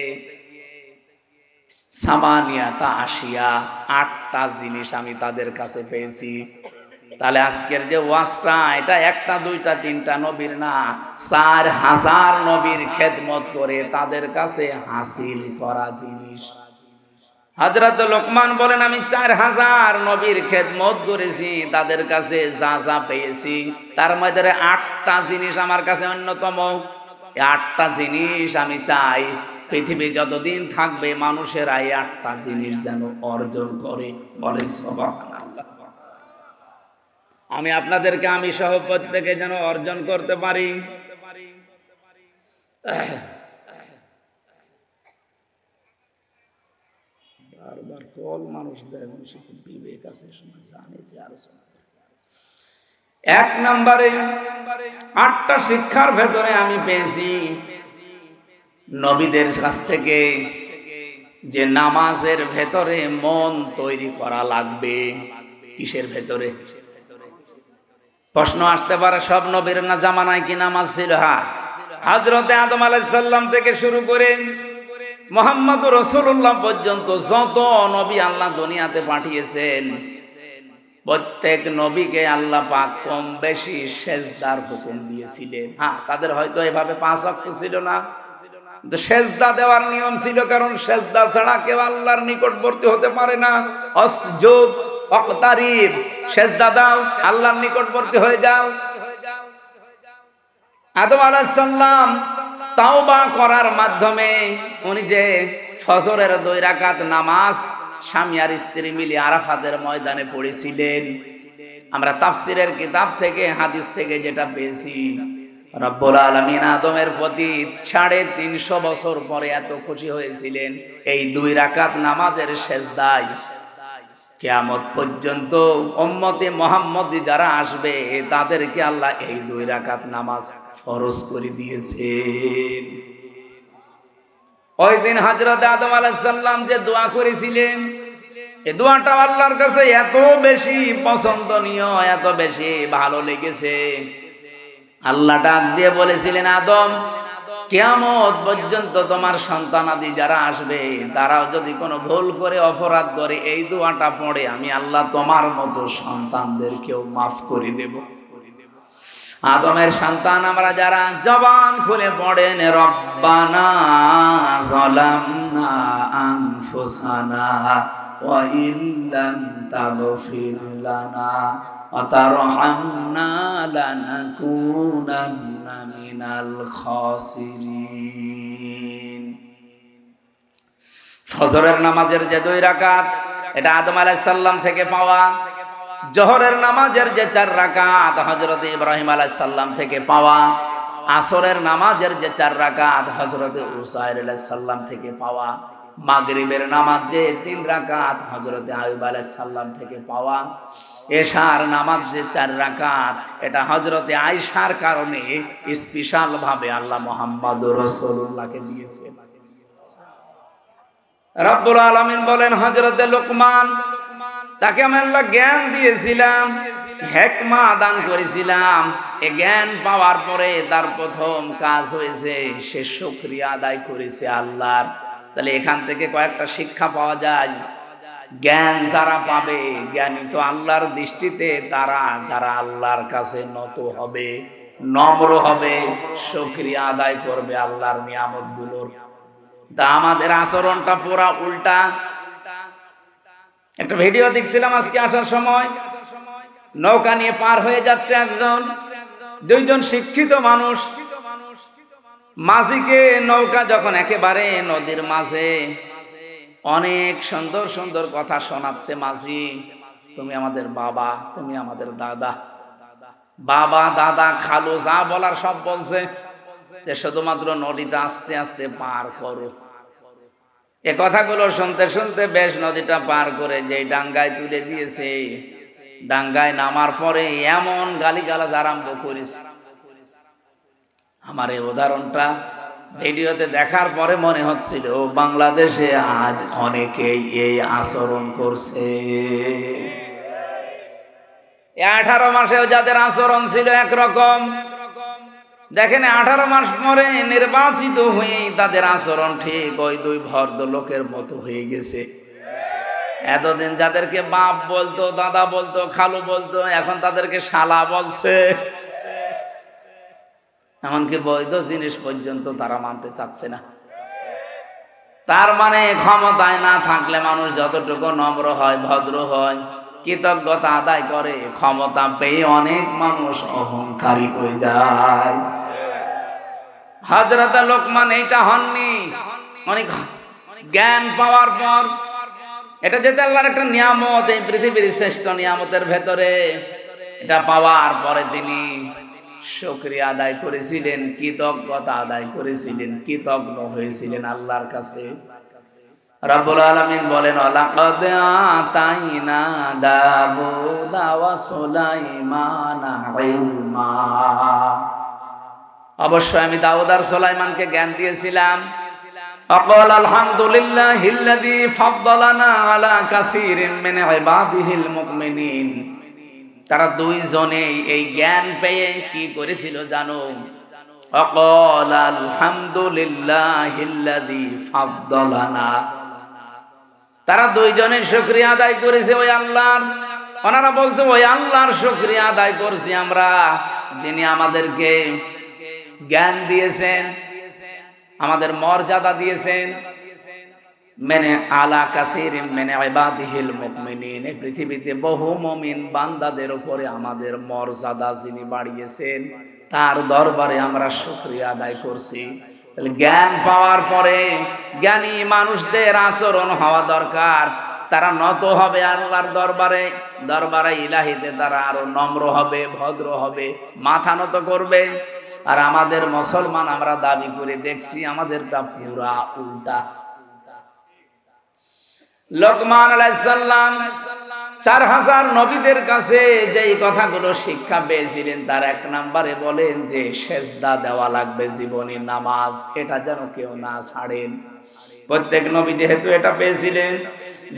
সামানিয়াতা আশিয়া, 8টা জিনিস আমি তাদের কাছে পেয়েছি। তাহলে আজকের যে ওয়াজটা, এটা 1টা 2টা 3টা নবীর না, 4000 নবীর খেদমত করে তাদের কাছে হাসিল করা জিনিস। হযরত লোকমান বলেন আমি 4000 নবীর খেদমত করেছি, তাদের কাছে যা যা পেয়েছি তার মধ্যে 8টা জিনিস আমার কাছে অন্যতম। 8টা জিনিস আমি চাই পৃথিবী যতদিন থাকবে মানুষেরা এই 8টা জিনিস যেন অর্জন করে। বলে সুবহানাল্লাহ। আমি আপনাদেরকে আমি সহ প্রত্যেকে যেন অর্জন করতে পারি। বারবার কল মানুষ দেয়, মানুষ বিবেক আছে, সময় জানে যে আলোচনা। এক নম্বরে 8টা শিক্ষার ভেতরে আমি পেয়েছি নবীদের কাছ থেকে যে নামাজের ভেতরে মন তৈরি করা লাগবে। কিসের ভেতরে? প্রশ্ন আসতে পারে, সব নবীর না জামানায় কি নামাজ ছিল? হ্যাঁ, হযরতে আদম আলাইহিস সালাম থেকে শুরু করে মুহাম্মদুর রাসূলুল্লাহ পর্যন্ত যত নবী আল্লাহ দুনিয়াতে পাঠিয়েছেন, প্রত্যেক নবীকে আল্লাহ পাক কম বেশি সেজদার হুকুম দিয়েছিলেন। হ্যাঁ, তাদের হয়তো এভাবে 5 ওয়াক্ত ছিল না, কিন্তু সেজদা দেওয়ার নিয়ম ছিল, কারণ সেজদা ছাড়া কেউ আল্লাহর নিকটবর্তী হতে পারে না। আসজুদ ওয়াক্তারিব, সেজদা দাও, আল্লাহর নিকটবর্তী হয়ে যাও। আদম আলাইহিস সালাম তাওবা করার মাধ্যমে উনি যে ফজরের 2 রাকাত নামাজ স্বামী আর স্ত্রী মিলে আরাফাতের ময়দানে পড়েছিলেন, আমরা তাফসিরের কিতাব থেকে হাদিস থেকে যেটা পেয়েছি, রব্বুল আলামিন আদমের প্রতি 350 বছর পরে এত খুশি হয়েছিলেন এই 2 রাকাত নামাজের সেজদায়। কিয়ামত পর্যন্ত উম্মতে মুহাম্মদী যারা আসবে তাদেরকে আল্লাহ এই 2 রাকাত নামাজ ফরজ করে দিয়েছেন। ওই দিন হযরত আদম আলাইহিস সালাম যে দোয়া করেছিলেন, এই দোয়াটা আল্লাহর কাছে এত বেশি পছন্দনীয়, এত বেশি ভালো লেগেছে, আল্লাহ ডাক দিয়ে বলেছিলেন, আদম, কিয়ামত পর্যন্ত তোমার সন্তানাদি যারা আসবে তারাও যদি কোনো ভুল করে অপরাধ করে এই দোয়াটা পড়ে, আমি আল্লাহ তোমার মতো সন্তানদেরকেও মাফ করে দেব। আদমের সন্তান আমরা যারা জবান খুলে পড়েন, রব্বানা যালামনা আনফুসানা ওয়া ইল্লাম তাগফির লানা ওয়া তারহামনা লানাকুনান্না মিনাল খাসিরিন। ফজরের নামাজের যে 2 রাকাত, এটা আদম আলাইহিস সালাম থেকে পাওয়া। জোহরের নামাজের যে 4 রাকাত হযরত ইব্রাহিম আলাইহিস সালাম থেকে পাওয়া। আসরের নামাজের যে 4 রাকাত হযরত উসাইর আলাইহিস সালাম থেকে পাওয়া। মাগরিবের নামাজ যে 3 রাকাত হযরত আইয়ুব আলাইহিস সালাম থেকে পাওয়া। এশার নামাজ যে 4 রাকাত, এটা হযরত আয়েশার কারণে স্পেশাল ভাবে আল্লাহ মুহাম্মদুর রাসূলুল্লাহকে দিয়েছেন। রব্বুল আলামিন বলেন, হযরতে লোকমান, তাকে আমি আল্লাহ জ্ঞান দিয়েছিলাম, হিকমা দান করেছিলাম। এই জ্ঞান পাওয়ার পরে তার প্রথম কাজ হয়েছে সে শুকরিয়া আদায় করেছে আল্লাহর। তাহলে এখান থেকে কয়েকটা শিক্ষা পাওয়া যায়। জ্ঞান যারা পাবে, জ্ঞানী তো আল্লাহর দৃষ্টিতে তারা যারা আল্লাহর কাছে নত হবে, নম্র হবে, শুকরিয়া আদায় করবে আল্লাহর নিয়ামতগুলোর। তা আমাদের আচরণটা পুরা উল্টা। একটা ভিডিও দেখছিলাম আজকে আসার সময়, নৌকা নিয়ে পার হয়ে যাচ্ছে একজন, 2 জন শিক্ষিত মানুষ। মাঝিকে নৌকা যখন একেবারে নদীর মাঝে, অনেক সুন্দর সুন্দর কথা শোনাচ্ছে মাঝি, তুমি আমাদের বাবা, তুমি আমাদের দাদা, বাবা দাদা খালু যা বলার সব বলছে, যে শুধুমাত্র নদীটা আস্তে আস্তে পার করো। এ কথাগুলো শুনতে শুনতে বেশ নদীটা পার করে যে ডাঙ্গায় তুলে দিয়েছে, ডাঙ্গায় নামার পরে এমন গালিগালাজ আরম্ভ করেছে। আমার এই উদাহরণটা ভিডিওতে দেখার পরে মনে হচ্ছিল বাংলাদেশে আজ অনেকেই এই আচরণ করছে। 18 মাসেও যাদের আচরণ ছিল একরকম, দেখেন 18 মাস পরে নির্বাচিত হয়ে তাদের আচরণ ঠিক ওই 2 ভদ্রলোকের মতো হয়ে গেছে। এতদিন যাদেরকে বাপ বলতো, দাদা বলতো, খালু বলতো, এখন তাদেরকে শালা বলছে। এমনকি বৈধ জিনিস পর্যন্ত তারা মানতে চাচ্ছে না। তার মানে ক্ষমতায় না থাকলে মানুষ যতটুকু নম্র হয়, ভদ্র হয়, কৃতজ্ঞতা আদায় করে, ক্ষমতা পেয়ে অনেক মানুষ অহংকারী হয়ে যায়। হযরত লোকমান এইটা হননি। অনেক জ্ঞান পাওয়ার পর, এটা যেটা আল্লাহর একটা নিয়ামত, এই পৃথিবীর শ্রেষ্ঠ নিয়ামতের ভেতরে এটা পাওয়ার পরে তিনি শুকরিয়া আদায় করেছিলেন, কৃতজ্ঞতা আদায় করেছিলেন, কৃতজ্ঞ হয়েছিলেন আল্লাহর কাছে। রব্বুল আলামিন বলেন, লাকাদ আতাইনা দাউদা ওয়া সুলাইমানা ইলমা। অবশ্যই আমি দাউদ আর সুলাইমানকে জ্ঞান দিয়েছিলাম। আকাল আলহামদুলিল্লাহিল্লাযী ফাদ্দালানা আলা কাসীরিন মিন ইবাদিহিল মুমিনিন। তারা দুইজনেই এই জ্ঞান পেয়ে কি করেছিল জানো? আকাল আলহামদুলিল্লাহিল্লাযী ফাদ্দালানা। তারা দুইজনে শুকরিয়া আদায় করেছে ওই আল্লাহর। ওনারা বলছে ওই আল্লাহর শুকরিয়া আদায় করছি আমরা, যিনি আমাদেরকে জ্ঞান দিয়েছেন, আমাদের মর্যাদা দিয়েছেন। মেনে আলা কাসীরিন মিন ইবাদিহিল মুমিনিন, এই পৃথিবীতে বহু মুমিন বান্দাদের উপরে আমাদের মর্যাদা যিনি বাড়িয়েছেন, তার দরবারে আমরা শুকরিয়া আদায় করছি। তাহলে জ্ঞান পাওয়ার পরে জ্ঞানী মানুষদের আচরণ হওয়া দরকার। তারা নত হবে আল্লাহর দরবারে, দরবারে ইলাহিতে তারা আরো নম্র হবে, ভদ্র হবে, মাথা নত করবে। আর আমাদের মুসলমান আমরা দাবি করে দেখছি আমাদেরটা পুরা উল্টা। লোকমান আলাইহিস সালাম 4000 নবীদের কাছে যেই কথাগুলো শিক্ষা পেয়েছিলেন, তার এক নম্বরে বলেন যে সেজদা দেওয়া লাগবে, জীবনী নামাজ, এটা যেন কেউ না ছাড়েন। প্রত্যেক নবী যেহেতু এটা পেয়েছিলেন।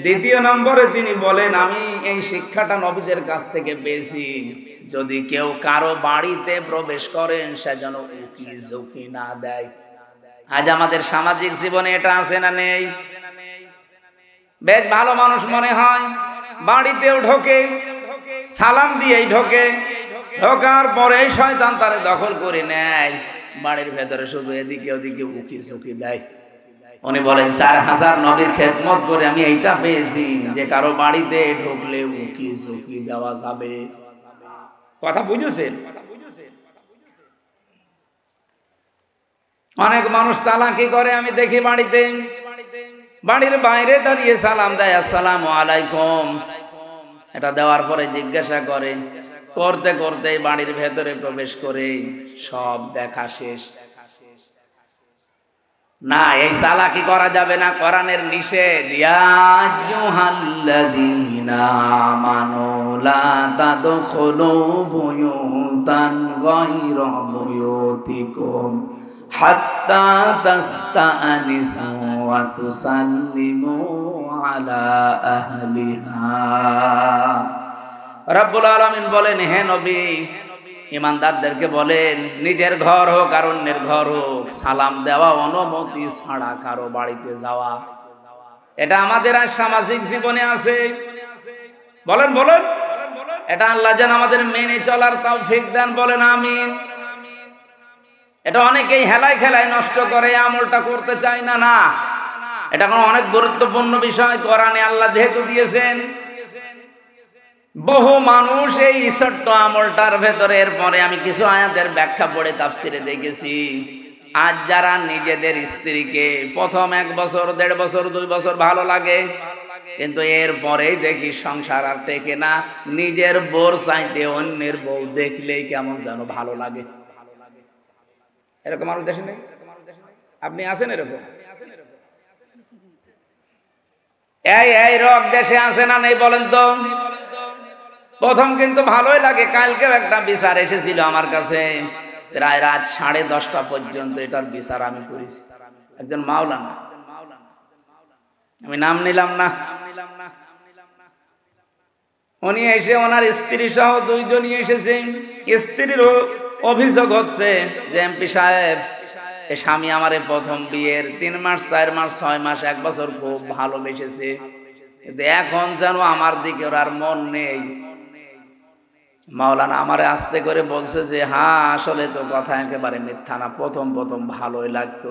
দ্বিতীয় নম্বরে তিনি বলেন, আমি এই শিক্ষাটা নবীদের কাছ থেকে পেয়েছি, যদি কেউ কারো বাড়িতে প্রবেশ করেন সে যেন উকি ঝুঁকি না দেয়। আজ আমাদের সামাজিক জীবনে এটা আছে না নেই? বেশ ভালো মানুষ মনে হয়, বাড়িতেও ঢোকে, সালাম দিয়েই ঢোকে, ঢোকার পরে শয়তান তারে দখল করে নেয়, বাড়ির ভেতরে শুধু এদিকে ওদিকে উকি ঝুঁকি দেয়। উনি বলেন 4000 নবীর খেদমত করে আমি এইটা পেয়েছি যে কারো বাড়িতে ঢুকলে উকি ঝুঁকি দেওয়া যাবে। কথা বুঝেছেন? অনেক মানুষ চালাকি করে, আমি দেখি বাড়িতে, বাড়ির বাইরে দাঁড়িয়ে সালাম দেয়, আসসালামু আলাইকুম। এটা দেওয়ার পরে জিজ্ঞাসা করে, করতে করতে বাড়ির ভেতরে প্রবেশ করে সব দেখা শেষ। না, এই চালাকি করা যাবে না, কোরআনের নিষেধ। ইয়া আইয়ুহাল্লাযীনা আমানু লা তাদখুলু বুয়ুতান গায়রা বুয়ুতিকুম হাত্তা তাস্তানিসু ওয়া তুসাল্লিমু আলা আহলিহা। রব্বুল আলামিন বলেন, হে নবী, ইমানদারদেরকে বলেন নিজের ঘর হোক আর অন্যের ঘর হোক, সালাম দেওয়া অনুমতি ছাড়া কারো বাড়িতে যাওয়া, এটা আমাদের আর সামাজিক জীবনে আছে। বলেন বলেন, এটা আল্লাহ যেন আমাদের মেনে চলার তৌফিক দেন, বলেন আমিন। এটা অনেকেই হেলায় খেলায় নষ্ট করে, আমলটা করতে চায় না। না, এটা কোনো অনেক গুরুত্বপূর্ণ বিষয়, কোরআনে আল্লাহ যেহেতু দিয়েছেন। বহু মানুষ এই ছোট্ট আমলটার ভেতরে, এরপরে আমি কিছু আয়াতের ব্যাখ্যা পড়ে তাফসিরে দেখেছি, আজ যারা নিজেদের স্ত্রীকে প্রথম 1 বছর 1.5 বছর 2 বছর ভালো লাগে, কিন্তু এরপরেই দেখি সংসার আর টেকে না, নিজের বউর চাইতে অন্যের বউ দেখলেই কেমন যেন ভালো লাগে। এরকম মানুষ দেশে নেই? আপনি আছেন এরকম? এই রোগ দেশে আছে না নেই বলেন তো? প্রথম কিন্তু ভালোই লাগে। কালকেও একটা বিচার এসেছিল আমার কাছে, প্রায় রাত 10:30 পর্যন্ত এটার বিচার আমি করেছি। একজন মাওলানা, আমি নাম নিলাম না, উনি এসে ওনার স্ত্রী সহ 2 জনই এসেছে। স্ত্রীর অভিযোগ হচ্ছে যে এমপি সাহেব, এ স্বামী আমারে প্রথম বিয়ের 3 মাস 4 মাস 6 মাস 1 বছর খুব ভালোবেসেছে, কিন্তু এখন যেন আমার দিকে ওর আর মন নেই। মাওলানা আমারে আস্তে করে বলছে যে হ্যাঁ, আসলে তো কথা একেবারে মিথ্যা না, প্রথম ভালোই লাগতো,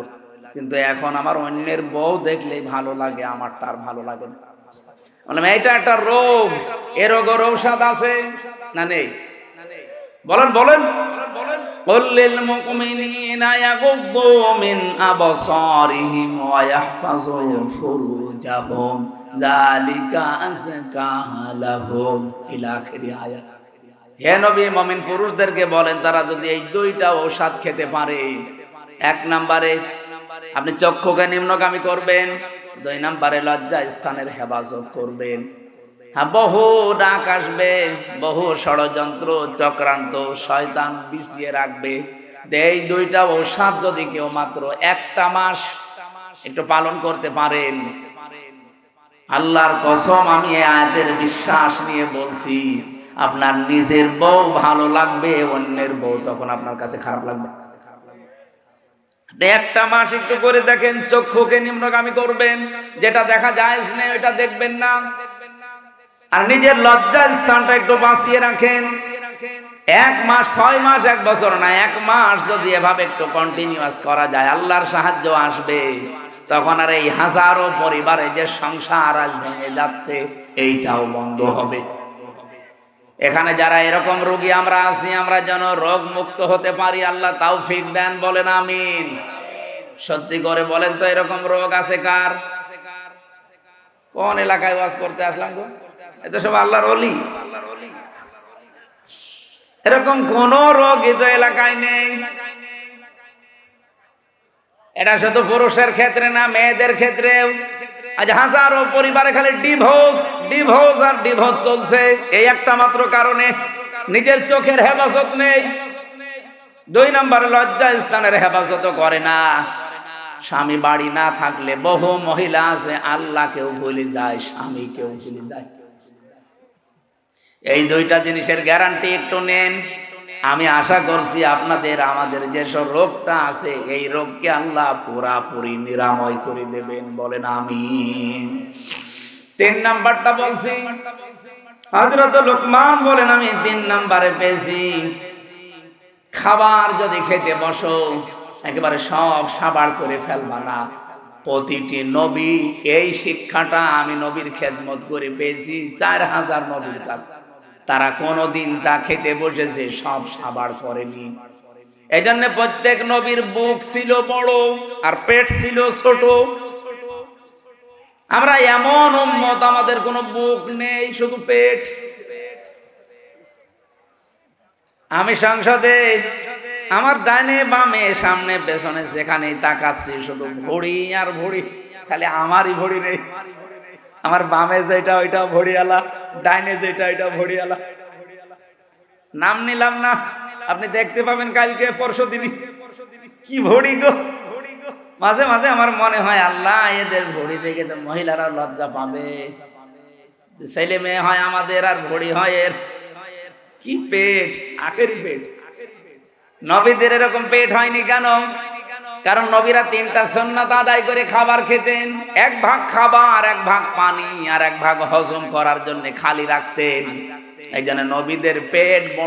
কিন্তু এখন আমার অন্যের বউ দেখলেই ভালো লাগে, আমারটা আর ভালো লাগে না। বললাম এইটা একটা রোগ, এ রোগের ঔষধ আছে না নেই? বলেন বলেন। কুল্লিল মুমিনিনা ইয়াগুদ্দু মিন আবসারিহিম ওয়া ইয়াহফাযু ফুরুজাহুম যালিকা আযকা লাহুম ইলা আখিরি আয়াত। হে নবী, মুমিন পুরুষদেরকে বলেন তারা যদি এই দুইটা ঔষধ খেতে পারে, এক নম্বরে আপনি চক্ষুকে নিম্নগামী করবেন, দুই নম্বরে লজ্জা স্থানের হেফাজত করবেন। হ্যাঁ, বহু ডাক আসবে, বহু ষড়যন্ত্র চক্রান্ত শয়তান বিছিয়ে রাখবে। এই দুইটা ঔষধ যদি কেউ মাত্র একটা মাস একটু পালন করতে পারেন, আল্লাহর কসম আমি এই আয়াতের বিশ্বাস নিয়ে বলছি, আপনার নিজের বউ ভালো লাগবে, অন্যের বউ তখন আপনার কাছে খারাপ লাগবে। একটা মাস একটু করে দেখেন, চক্ষুকে নিম্নগামী করবেন, যেটা দেখা যায় না ওইটা দেখবেন না, আর নিজের লজ্জা স্থানটা একটু বাঁচিয়ে রাখেন। 1 মাস, 6 মাস, 1 বছর না, 1 মাস যদি এভাবে একটু কন্টিনিউয়াস করা যায়, আল্লাহর সাহায্য আসবে। তখন আর এই হাজারো পরিবারে যে সংসার আজ ভেঙে যাচ্ছে, এইটাও বন্ধ হবে। এখানে যারা এরকম রোগী আমরা আছি, আমরা যেন রোগ মুক্ত হতে পারি, আল্লাহ তৌফিক দেন, বলেন আমিন। সত্যি করে বলেন তো, এরকম রোগ আছে কার? কোন এলাকায় ওয়াজ করতে আসলাম গো? এটা সব আল্লাহর ওলি। এরকম কোন রোগ এই এলাকায় নেই। এটা শুধু পুরুষের ক্ষেত্রে না, মেয়েদের ক্ষেত্রেও। আজ হাজারো পরিবারে খালি ডিভোর্স আর ডিভোর্স চলছে, এই একটা মাত্র কারণে। নিজের চোখের হেফাজত নেই, 2 নম্বরে লজ্জা স্থানের হেফাজত করে না। স্বামী বাড়ি না থাকলে বহু মহিলা আছে আল্লাহকেও ভুলে যায়, স্বামীকেও ভুলে যায়। এই দুইটা জিনিসের গ্যারান্টি একটু নেন। আমি আশা করছি আপনাদের আমাদের যেসব রোগটা আছে, এই রোগকে আল্লাহ পুরাপুরি নিরাময় করে দেবেন, বলেন আমিন। 3 নাম্বারটা বলছি, হযরত লোকমান বলেন আমি 3 নাম্বারে পেয়েছি, খাবার যদি খেতে বসো একেবারে সব সাবার করে ফেলবা না। প্রতিটি নবী এই শিক্ষাটা আমি নবীর খেদমত করে পেয়েছি 4000 নবীর কাছে, তারা কোনোদিন যা খেতে বসেছে সব সাবার করেনি। এই জন্য প্রত্যেক নবীর বুক ছিল বড় আর পেট ছিল ছোট। আমরা এমন উম্মত, আমাদের কোনো বুক নেই, শুধু পেট। আমি সংসদে আমার ডাইনে বামে সামনে পেছনে যেখানেই তাকাচ্ছি শুধু ভড়ি আর ভড়ি, খালি আমারই ভড়ি নেই। আমার বামে যেটা ওইটা ভড়িয়ালা, ডাইনে যেটা ওইটা ভড়িয়ালা। নাম নিলাম না, আপনি দেখতে পাবেন কালকে পরশু দিনই কি ভড়ি গো। মাঝে মাঝে আমার মনে হয় আল্লাহ এদের ভড়ি দেখে তো মহিলারা লজ্জা পাবে, ছেলে মেয়ে হয় আমাদের আর ভড়ি হয় এর। কি পেট, আখেরি পেট। নবীদের এরকম পেট হয়নি কেন? কারণ নবীরা 3টা সুন্নাত আদায় করে খাবার খেতেন, 1 ভাগ খাবার, 1 ভাগ পানি, আর 1 ভাগ হজম করার জন্য খালি রাখতেন। এই জন্য নবীদের পেট